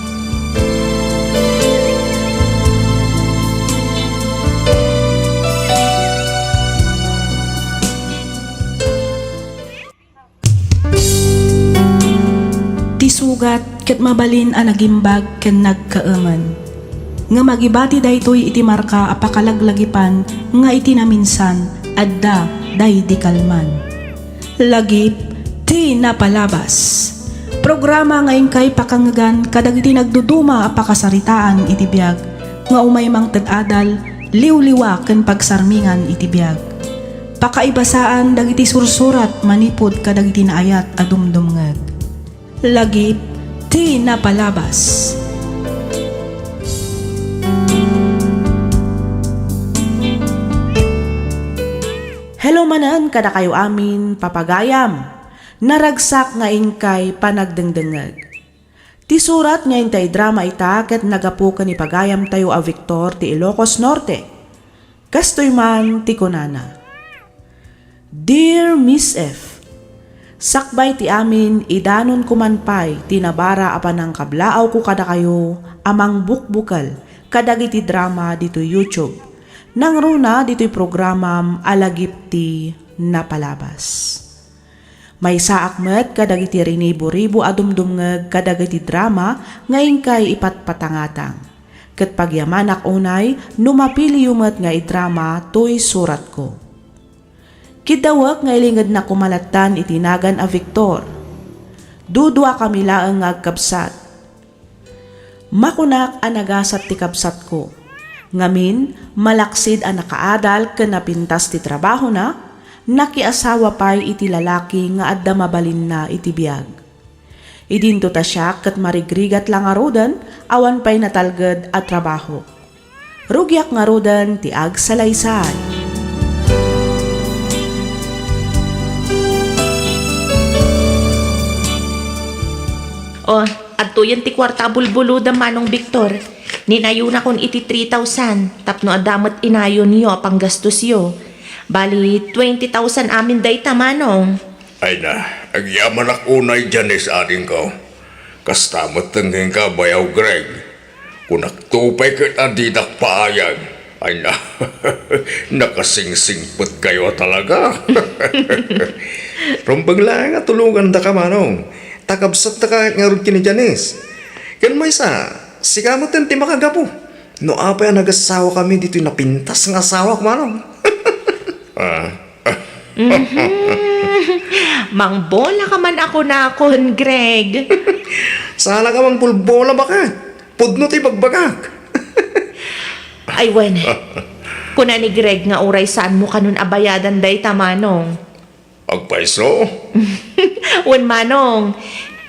sugat ket mabalin a nagimbag ken nagkaaman. Nga magibati daytoy iti marka apakalaglagipan nga iti naminsan adda day di kalman. Lagip ti napalabas. Programa ngayon kay pakanggan kadagiti nagduduma apakasaritaan iti biag nga umay mang tad-adal liwliwa ken pagsarmingan iti biag. Pakaibasaan dagiti sursurat manipod kadagiti naayat a dumdumngeg. Lagip ti napalabas. Hello manan kada kayo amin papagayam. Naragsak nga inkay panagdengdengeg. Ti surat nga intay drama ita ket nagapukan ni pagayam tayo a Victor ti Ilocos Norte. Kastoy man ti kunana. Dear Miss F, sakbay ti amin idanon kumanpay tinabara apan ang kablaaw ko kada kayo amang bukbukal kadagiti drama dito YouTube. Nang runa dito'y programam alagip ti napalabas. May saakmet kadagiti rinibo-ribo adumdumngeg kadagiti drama ngayon kay ipatpatangatang. Ket pagyamanak unay numapili yumet nga idrama to'y surat ko. Kidawak nga ilingad na kumalatan itinagan a Victor. Dudwa kami laeng nga agkabsat. Makunak anagasat ti kabsat ko. Ngamin malaksid a nakaadal ken napintas ti trabaho na. Nakiasawa pa'y iti lalaki nga adda mabalin na iti biag. Idinto ta siya kat marigrigat lang arudan awan pa'y natalged at trabaho. Rugyak nga arudan ti ag salaysay. O, adto yan ti kwarta bulbuluda manong Victor. Ninayo na kon iti 3,000 tapno adamat inayon niyo apang gastos yo. Bali, 20,000 amin day tamanong. Ay na, agyaman ako unay dyan sa ating ko. Kastamot tangging ka, bayaw Greg. Kung nagtupay ka di nakpaayag. Ay na, nakasingsingpot kayo talaga. Rumbang lang nga tulungan da ka, manong. Takabsat na kahit nga rin kini Janice. Kan may sa, sikamot yan ti makagapo. No apay nagasawa kami dito napintas nga asawa ko, manong. Mang bola ka man ako na akon, Greg. Sala ka mang pulbola baka. Pudno ti pagbagak. Ay, wen. Kuna ni Greg nga uray saan mo kanun abayadan day tamanong. Agpaiso? Wen manong,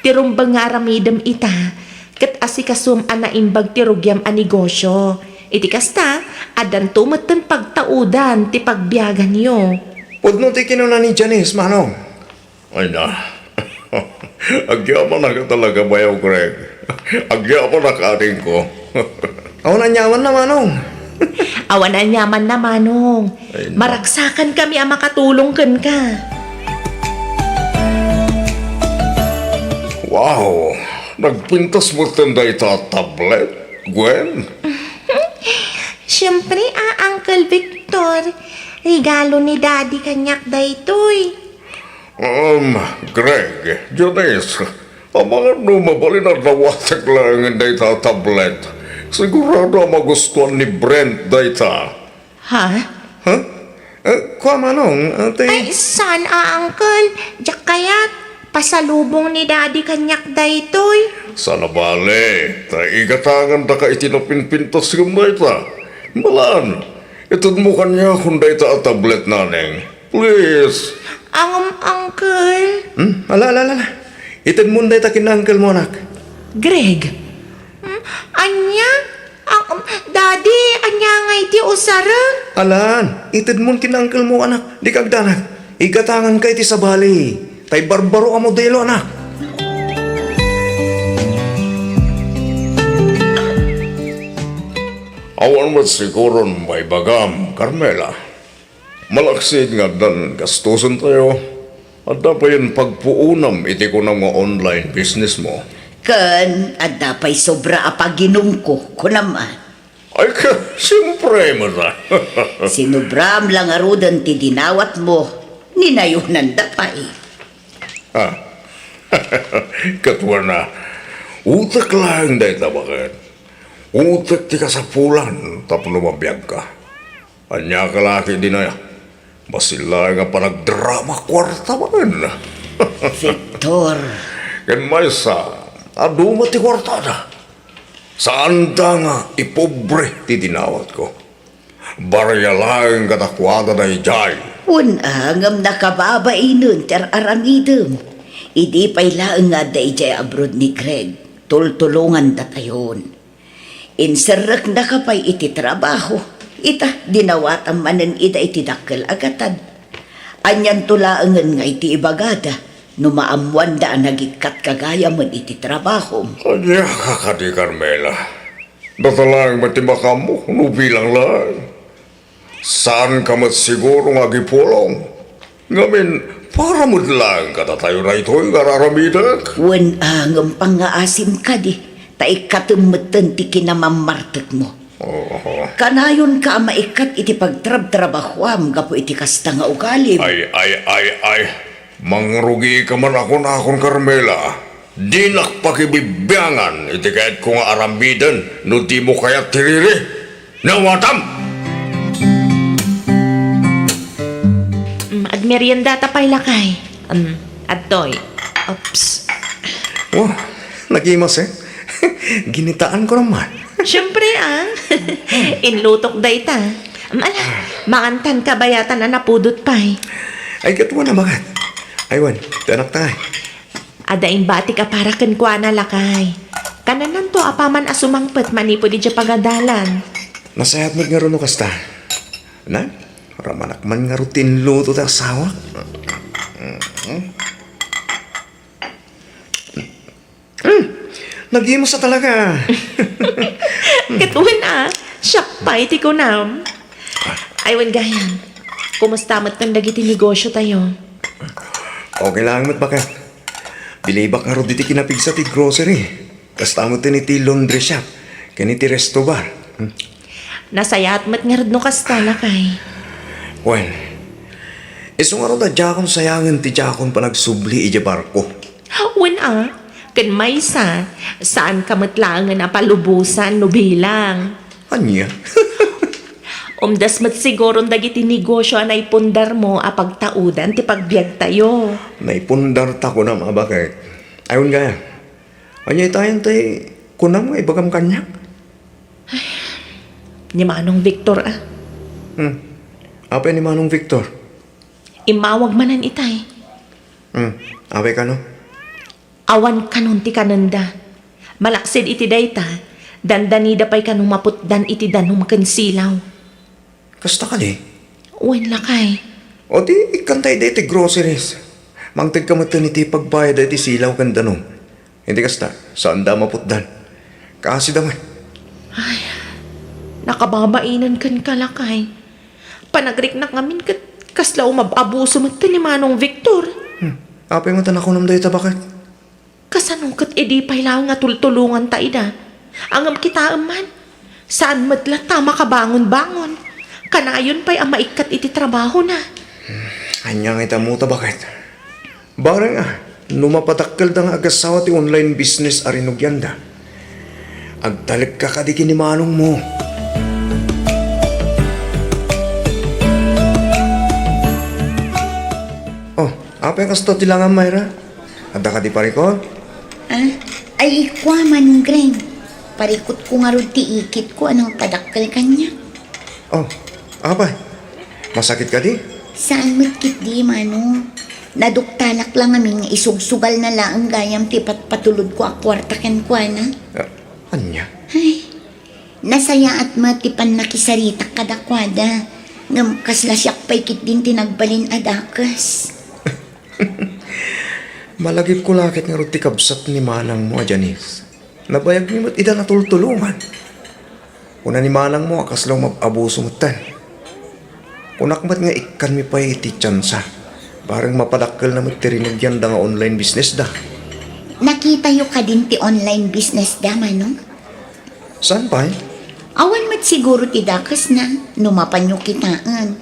tirumbang nga ramidam ita. Kat asikasum anaimbag tirugyam a negosyo. Iti kasta, adan tumatan pagtaudan ti pagbiyagan niyo. Pudno ti kinuna ni Janice, manong. Ay na. Agyaman na ka talaga, bayaw Greg. Agyaman na ka ating ko. Awan na nyaman na, manong. Awan na nyaman na manong. Ay, no. Maragsakan kami ang makatulong kan ka. Wow! Nagpintas mo tanday ta tablet, Gwen? Siyempre, Uncle Victor. Regalo ni Daddy kanyak daytoy. Greg, Janice, ang mga numabali na nawatag lang hindi ta tablet. Sigurado magustuhan ni Brent dayta. Ha? Ha? Kuha manong, Ay, saan Uncle? Diyak kaya't pasalubong ni Daddy kanyak daytoy. Sana bale, ta igatangan ta ka itinapinpintas yung dayta. Malan, itod mo kanya kung dayta a tablet naneng. Please. Uncle? Ala. Itod mo dayta kinangkel mo, anak. Greg? Anya? Daddy, anya nga iti usara? Alan, itid mo kinangkel mo, anak. Di kagdanak. Igatangan kay ti sabali. Tay barbaro a modelo, anak. Awan mo siguro may bagam, Carmela. Malaksid nga dan gastusan tayo. At dapat yung pagpuunam iti ko ng mga online business mo. Kan, at dapay sobra apaginom ko naman. Ay ka, siyempre mo na. Sinubram lang arudan ti dinawat mo, ninayunan dapay. Katwa na, utak lang dahil tabakan. Utak ti kasapulan, tapos lumabiyag ka. Anya ka laki din na, basila nga pa nagdrama kwarta ba na. Victor, Kan may sa, aduma ti kwarta na. Saan ta nga ipobre ti tinawat ko. Barya lang katakwada na ijay. unangam nakababay nun ter aramidem. Idi pa'y laang nga da ijay abroad ni Greg. Tultulungan datayon. Inserrak na kapay iti trabaho. Ita, dinawatan manen ita iti dakkel agatan. Anyan tulaangan nga iti ibagada. Numaamuan da nagikat kagaya man iti trabaho. Anya ka di Carmela. Datalang matimaka mo, nubilang lang. Saan ka mat siguro nga gipulong? Ngamin, para mo lang katatayo na ito'y kararamidak. Unangam pang nga asim ka di. Tai katumatan ti kinamamartek mo. Kanayon ka maikat iti pagtrab-trabahwam gapo iti kasta nga ugalim. Ay. Mangrugi ka man ako na akong Carmela. Di nakpakibibiyangan iti kahit kung aramidan no di mo kaya tiriri. Nawatam! Agmerienda ta pa'y lakay. Adtoy. Oops. Oh, nagimas eh. Ginitaan ko naman. Siyempre inlutok day ta. Ala, maantan ka bayatan na napudot pa'y. Ay, katwa na magat. Aywan, tanak tayo. Adain bati ka para kenkwa na lakay. Kananan to apaman asumangpet manipo di dya pagadalan. Nasayat mo nga rin no kasta. Na? Ramanak man nga rutin luto ta asawa. Nag-iimo sa talaga. Katuhin siyak pa iti ko nam. Aywan gayan. Kumusta mo't nang dagiti negosyo tayo? Okay lang mo't baka. Bilibak nga rin diti kinapig sa ti grocery. Kasta mo ti laundry shop. Kaniti resto bar. Nasayat mo't nga rin no kasta lakay. Well, iso nga rin da jakon sayangan ti jakon pa nagsubli ija barko. Wen kan may saan ka matlangan na palubusan no bilang. Anya? Umdas mat siguro dagiti negosyo anay pundar mo apagtaudan ti pagbiag tayo. Naipundar ta ko na mga bakit. Ayun gaya. Anya itayan tay kunam nga ibagam kanyak. Ni Manong Victor Apa ni Manong Victor? Imawag manan itay. Ape ka no? Awan kanon ti kananda. Malaksid iti dayta. Dandanida pa'y kanong maputdan iti danong makansilaw. Kasta ka di? Uwan lakay. O di ikantay di ti groceries. Mangtag ka matan iti pagbayad iti silaw kan danong. Hindi kasta, saan da maputdan? Kasi damay. Nakababainan kan kalakay. Panagrik na ngamin kasla umababuso mo ni Manong Victor. Ape mo tanako nam dahi bakit? Kasanungkat edi pa'y lang nga tultulungan ta ida. Angam kita man. Saan madla ta makabangon-bangon. Kanayon pa'y maikat iti trabaho na. Anyang ita mo bakit? Barang numapatakkel da nga agasawa ti online business arinugyan da. Agtalag ka kadiki ni Manong mo. Oh, apa yung kasto tilangan, Mayra? Ada ka di pariko? Ay, ikwa man, Greg. Parikot ko nga rin ti ikit ko anong padakkel kanya. Oh, apa? Masakit ka di? Saan matkit di, Mano? Naduktanak lang amin nga isugsugal na lang ang gayam ti patulod ko akwarta ken kwa na. Anya? Ay, nasaya at matipan nakisarita kadakwada. Ngam kasla siyak pa'y kit din tinagbalin adakas. Malagip ko lakit nga ruti kabsat ni Manang mo, Janice. Nabayag ni mo't ida natultulungan. Kuna ni Manang mo, akas lang mag-abuso mo tan. Kunakmat nga ikan mi pa iti tsansa. Parang mapadakkel na magtirinugyan da nga online business da. Nakita yo ka din ti online business da, Manong? Saan pa eh? Awan mat siguro ti dakas na, numapan yo kitaan.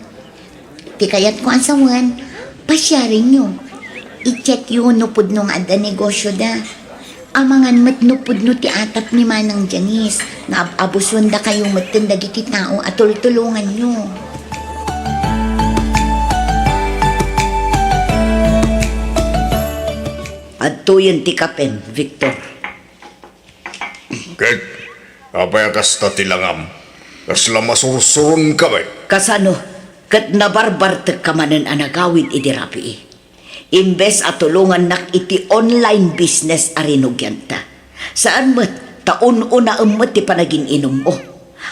Ti kayat ko asawan, pasyaring nyo. I-check yun no pudno nga da negosyo da. Amangan mat no pudno ti atap ni Manang Janice. Nga abuson da kayong matanda giti tao at tulungan nyo. Adto yun ti kapen, Victor. Ket, apay kasta tilangam. Kasla masursurun kami. Kasano, kat nabarbar kamanan anagawid idirapi. Imbes at tulungan nak iti online business arinugyan ta. Saan mat, taon-una umot ti panagin inom mo.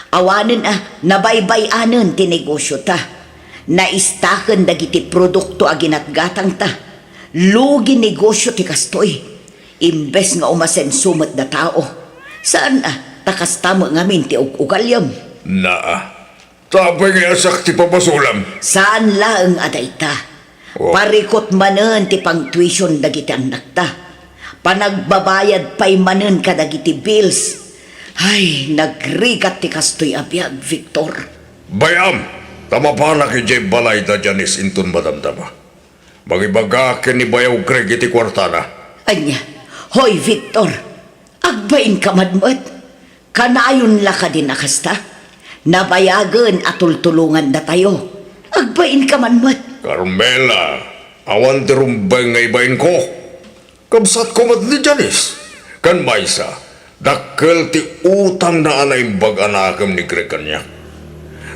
Awanen nabaybay-anen ti negosyo ta. Naistakan dagiti produkto aginatgatang ta. Lugi negosyo ti kastoy. Imbes nga umasen sumat na tao. Saan takas tamo ngamin ti ugalyam. Naa, tapay nga asak ti papasulam. Saan laeng aday ta? Oh. Parikot manen ti pang tuition dagiti anak ta. Panagbabayad pay manen ka dagiti bills. Ay, nagrigat ti kastoy abiyag, Victor. Bayam, tamapana ki Jay Balay da Janis intun madamdama. Magibagakin ni Bayaw Greg iti kwartana. Anya, hoy Victor, agbain ka madmat. Kanayon la ka din nakasta. Nabayagan at tultulungan na tayo. Agbain ka madmat. Carmela, awan ti rumbay nga ibayin ko. Kamsat ko mat ni Janis. Kan maysa, dakkel ti utang na anay bag-anakam ni Greg kanya.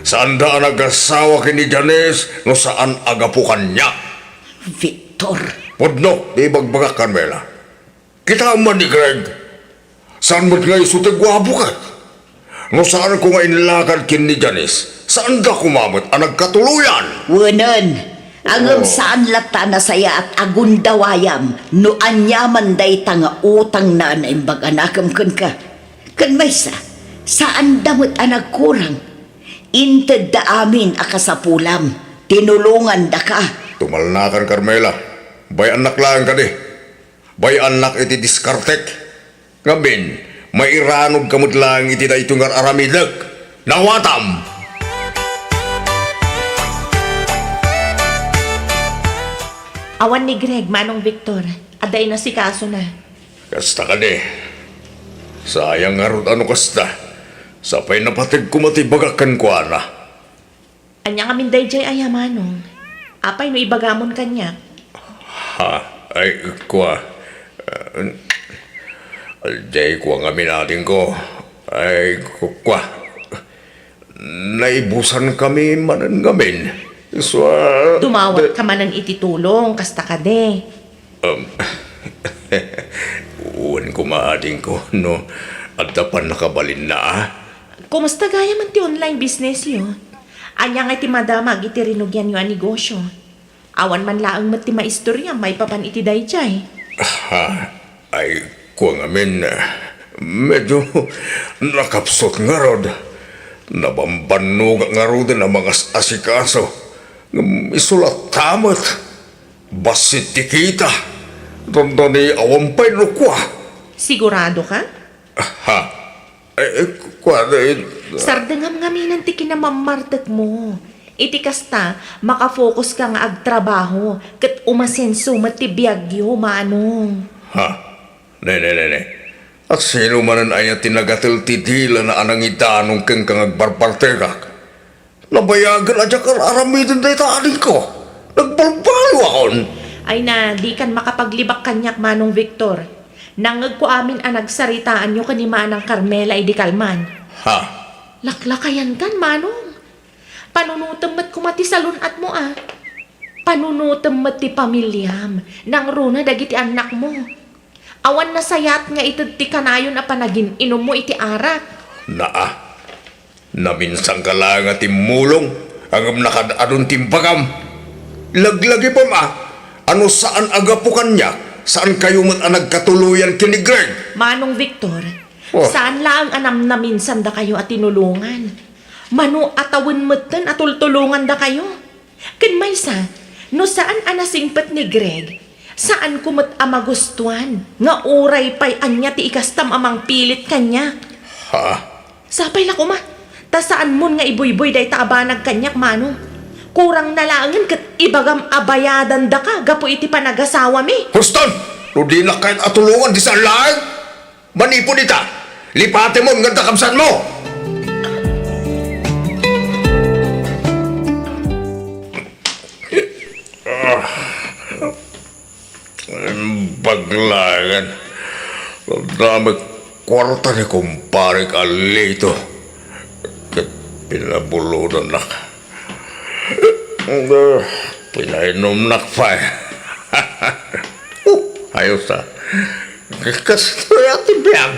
Saan da nag-asawa ki ni Janis no saan agapukan niya. Victor, Pudno, di bagbagak Carmela. Kita man ni Greg. Saan mo't nga isutig wabo ka? No saan ko nga inilakad kin ni Janis? Saan ka kumamot ang nagkatuluyan? wunan. Angam saan lata na saya at agundawayam no anyaman day tanga utang na na imbag anakam kun ka. Kan maysa, saan damot anag kurang? Inted da amin akasapulam, tinulungan da ka. Tumalnakan, Carmela. Bay anak lang ka di. Bay anak iti diskartek. Ngabin, may iranog kamot lang iti da itong aramidag. Nawatam! Awan ni Greg, Manong Victor. Aday na si kaso na. Kasta ka di. Sayang nga ron ano kasta. Sapay napatig kumatibagakan ko ana. Anya ngamin dayjay aya Manong. Apay no ibagamon kanya. Ha, ay kwa. Aljay kwa nga minating ko. Ay kwa. Naibusan kami manan ngamin. So, Dumawat ka man ng ititulong, kasta ka de. uwan ko maating ko, no? At dapan nakabalin na, Kumusta gaya man ti online business yun? Anya nga ti madamag iti rinugyan yung negosyo. Awan man laang mat ti maistorya, may papan iti dayjay. Ha, ay kuwang amin, medyo nakapsot nga rod. Nabambanog nga rod na mga asikaso. Isulat tamat. Basit ti kita. Doon ni awampay no kwa. Sigurado ka? Ha, kwa, Sardengam ngaminan ti kinamamartek mo. Iti kasta, makafocus ka nga agtrabaho, kat umasenso mati biyagyo, Manong. Ha, ne. At sino manan ay tinagatil titila na anang itanong kang agbarbartegak. Nabayagan adya kang aramidin na itaanin ko. Nagbalbalo akon. Ay na, di kan makapaglibak kanyak, Manong Victor. Nangag ko amin ang nagsaritaan nyo kanima ng Carmela idi kalman. Ha, Laklakayan kan, Manong. Panunutam mat kumati salon at mo Panunutam mat ti pamilyam. Nang runa dagiti anak mo. Awan na sayat nga itad ti kanayon a panagin inom mo iti arak. naa. Naminsang ka lang at imulong ang nakadadong timpagam. Laglagi pa ma. Ano saan agapukan niya? Saan kayo man ang nagkatuluyan kini Greg? Manong Victor, Oh. saan lang anam na minsan da kayo at tinulungan? Mano atawin matan at tultulungan da kayo? Kan maysa, no saan anasingpat ni Greg? Saan kumot amagustuhan? Nga uray pa'y anya ti ikastam amang pilit kanya? Ha? Sapay la kuma, ta saan mon nga iboy-boy day taabanag kanyak, Manong? Kurang nalangan kat ibagam abayadan da ka, gapo iti panagasawa mi. Huston! No di na kahit atulungan di sa lahat! Manipon ita! Lipate mo ang ganda kamsan mo! Baglagan. Ang dami kwarta ni kumpare Carlito. Kat pinabulunan na. Pinainom na pa eh. Ayos ah. Kasi ito biyag.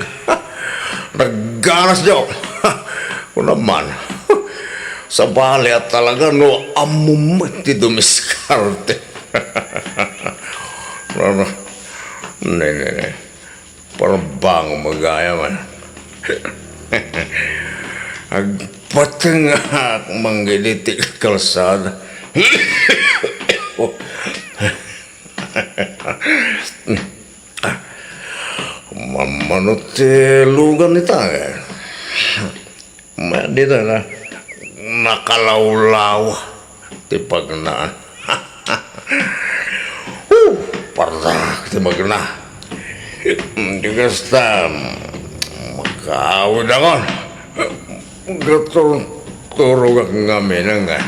Nagganas niyo. O naman. Sa bali at talaga no amumati dumiskarte. No. Ne. Parang bang magaya man. Agpatang manggilitik kalsada. Mamanot lugan ni tayo. Dito na nakalawlaw tipag na. Parang tipag na. Hindi kasta makaawid ako. Gaturog ang ngamin nga.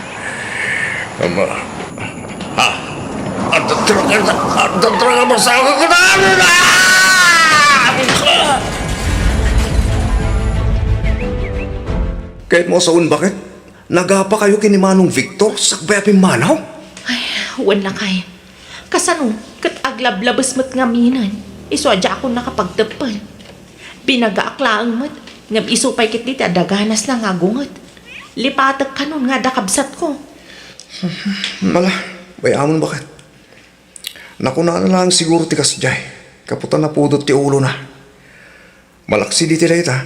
At talaga masawa ko na! Kahit mo sa bakit? Nagapa kayo kini Manong Victor sa bayapin manaw? Ay, wala kay. Kasano, kat aglablabas mat ngaminan. Iswadya ako nakapagtapal. Pinagaaklaan mat. Ngam isupay kit diti adaganas na nga gungot. Lipatag ka nun nga dakabsat ko. Mala, bayamon bakit? Nakuna na lang siguro ti kasjay. Kaputan na pudot ti ulo na. Malaksi di ti layta.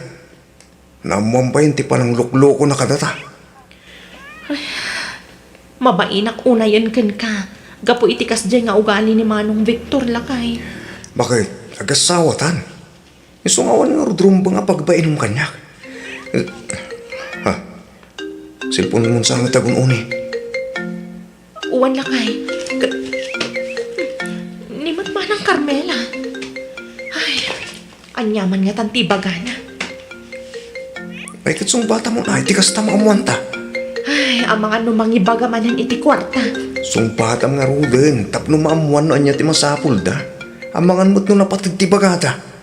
Namuampayin ti panang lukloko na kadata. Mabainak unayan kan ka. Gapo itikas dyan nga ugali ni Manong Victor lakay. Bakit? Agasawatan. Isungawan nga rudrumbang nga pagbainom kanya. Silpon mo sa mga tagun uni. Uwan lakay. Nimat Manang Carmela. Ay, anyaman nga tantibagana. Ay, katsong bata mo na, iti kasta makamuanta. Ay, ang mga numangibaga manan iti kwarta. Sungpatam nga ruden, tapno maamuan na niya ti masapul da. Amangan mo't no napatid ti bagata.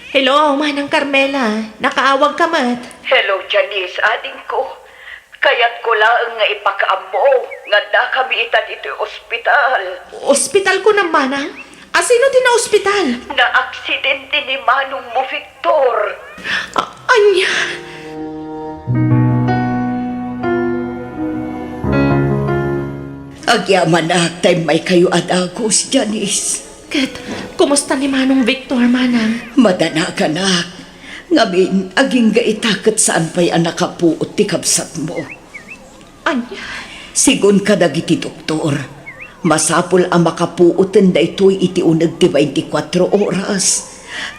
Hello, Manang Carmela. Nakaawag ka mat. Hello, Janice, ading ko. Kaya't ko lang nga ipakaamo nga da kami itan ito ospital. Ospital ko na, Manang? Asino tina-ospital? Na-aksidente ni Manong mo, Victor. Anya? Agyaman na time may kayo adagos, Janice. Kat, kumusta ni Manong Victor, Manang? Madanagan. Ngamin, aging gaitakat saan pa'y anak kapuot ti kabsat mo. Anya? Sigun ka dagiti doktor. Masapul ang makapuoten da ito'y iti unag ti 24 oras.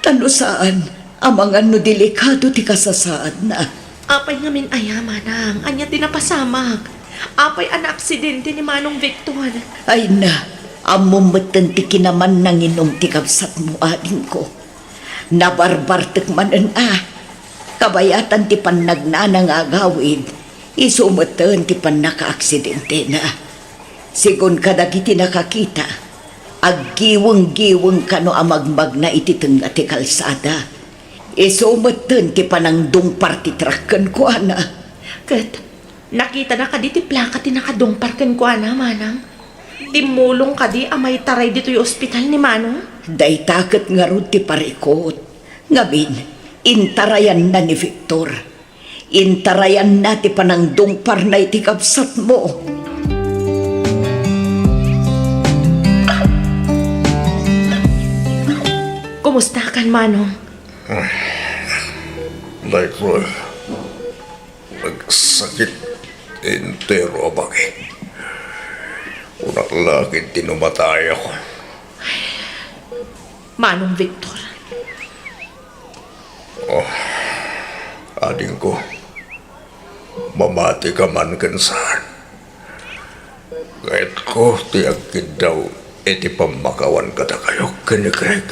Tano saan, amangan no delikado ti kasasaad na. Apay ngamin aya, Manang. Anya tinapasamag. Apay ang aksidente ni Manong Victor. Ay na, amumatan ti kinaman nang inom ti kabsat mo ading ko. Nabarbartek manan kabayatan ti pannagnanang agawid, isumatan ti pannaka-aksidente na. Sigun kadagiti nakakita, aggiwang-giwang kano amagmag na ititeng ti kalsada. Isumatan ti panangdong party truckan ko, ana. Kat, nakita na ka di ti plaka ti nakadungparken ko, ana, Manang. Timulong ka di amay taray dito yung ospital ni Manong. Day takat nga ron ti parikot. Ngamin, intarayan na ni Victor. Intarayan na ti panangdong parnay ti kabsat mo. Kumusta kan, Manong? Like Roy, nagsakit entero bakit? Unak lakit tinumatay ako. Manong Victor. Ading ko, mamati ka man kansan. Kahit ko tiyagkid daw iti pamakawan kada kayo kini Greg.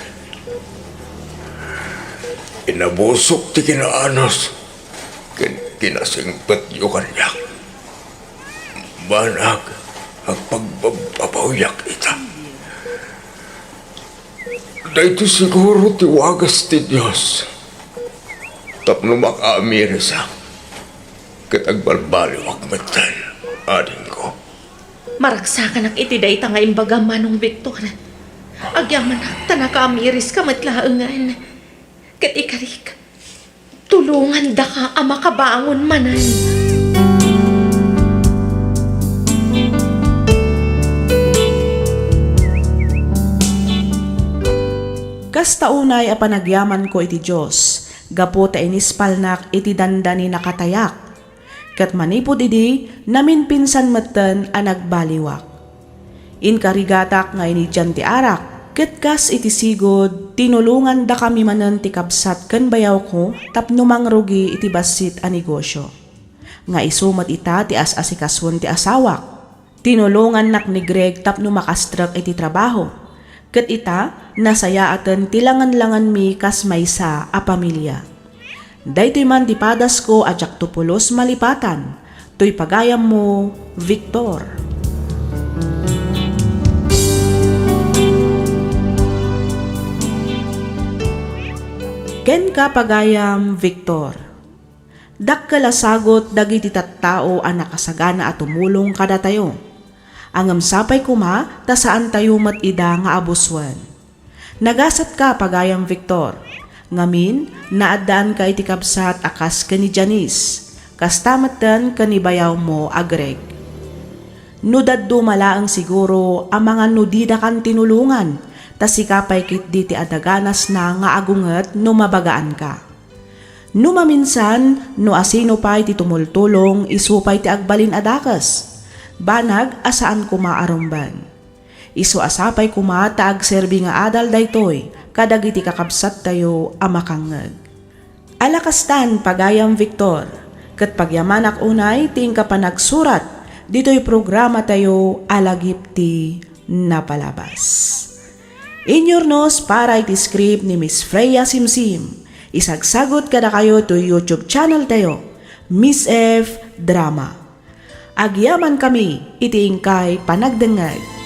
Inabusok ti kinaanos kinasingpet yu kanya. Manag ang pagbababawiyak ita. Dahito siguro ti wagas ti Diyos. Tapno makaamiri sa kitagbarbaliwak matan ading ko. Maragsakan ang itiday nga imbaga manong Victor. Agyaman tanaka amiris ka matlaangan. Kat ikarik, tulungan da ka ang makabangon manan. Kasta unay a panagyaman ko iti Diyos, gapo ta inispalnak iti dandani nakatayak. Kat manipod idi, namin pinsan matan a nagbaliwak. Inkarigatak nga ini dyan ti arak, ket kas iti sigod, tinulungan da kami manan ti kabsat ken bayaw ko, tapno mangrugi iti basit a negosyo. Nga isumat ita ti as-asikaswan ti asawak. Tinulungan nak ni Greg tapno makastrak iti trabaho. Ket ita, nasaya aten tilangan-langan mi kas maysa a pamilya. Daytoy man di padas ko ajak tupulos malipatan, to'y pagayam mo, Victor. Ken ka pagayam, Victor. Dakkala sagot dagiti tattao a nakasagana at tumulong kada tayo. Angam sapay kuma, ta saan tayo matida nga abuswan. Nagasat ka pagayam Victor. Ngamin, naadaan ka iti kabsat akas ka ni Janice. Kastamatan ka ni bayaw mo agreg. Nudaddo malaang siguro ang mga nudida kan tinulungan, ta sikapay kit di ti adaganas na nga agunget no mabagaan ka. No maminsan, no asino pa'y ti tumultulong, isupay ti agbalin adakas. Banag asaan kumaarumban. Isu asapay kumata agserbi nga adal daytoy, kadagiti kakabsat tayo amakangeg. Alakastan pagayam Victor, ket pagyamanak unay ting kapanagsurat, dito'y programa tayo alagipti napalabas. Inyornos para iti script ni Miss Freya Simsim. Isagsagot kada kayo to YouTube channel tayo, Miss F Drama. Agyaman kami, itiingkay panagdengag.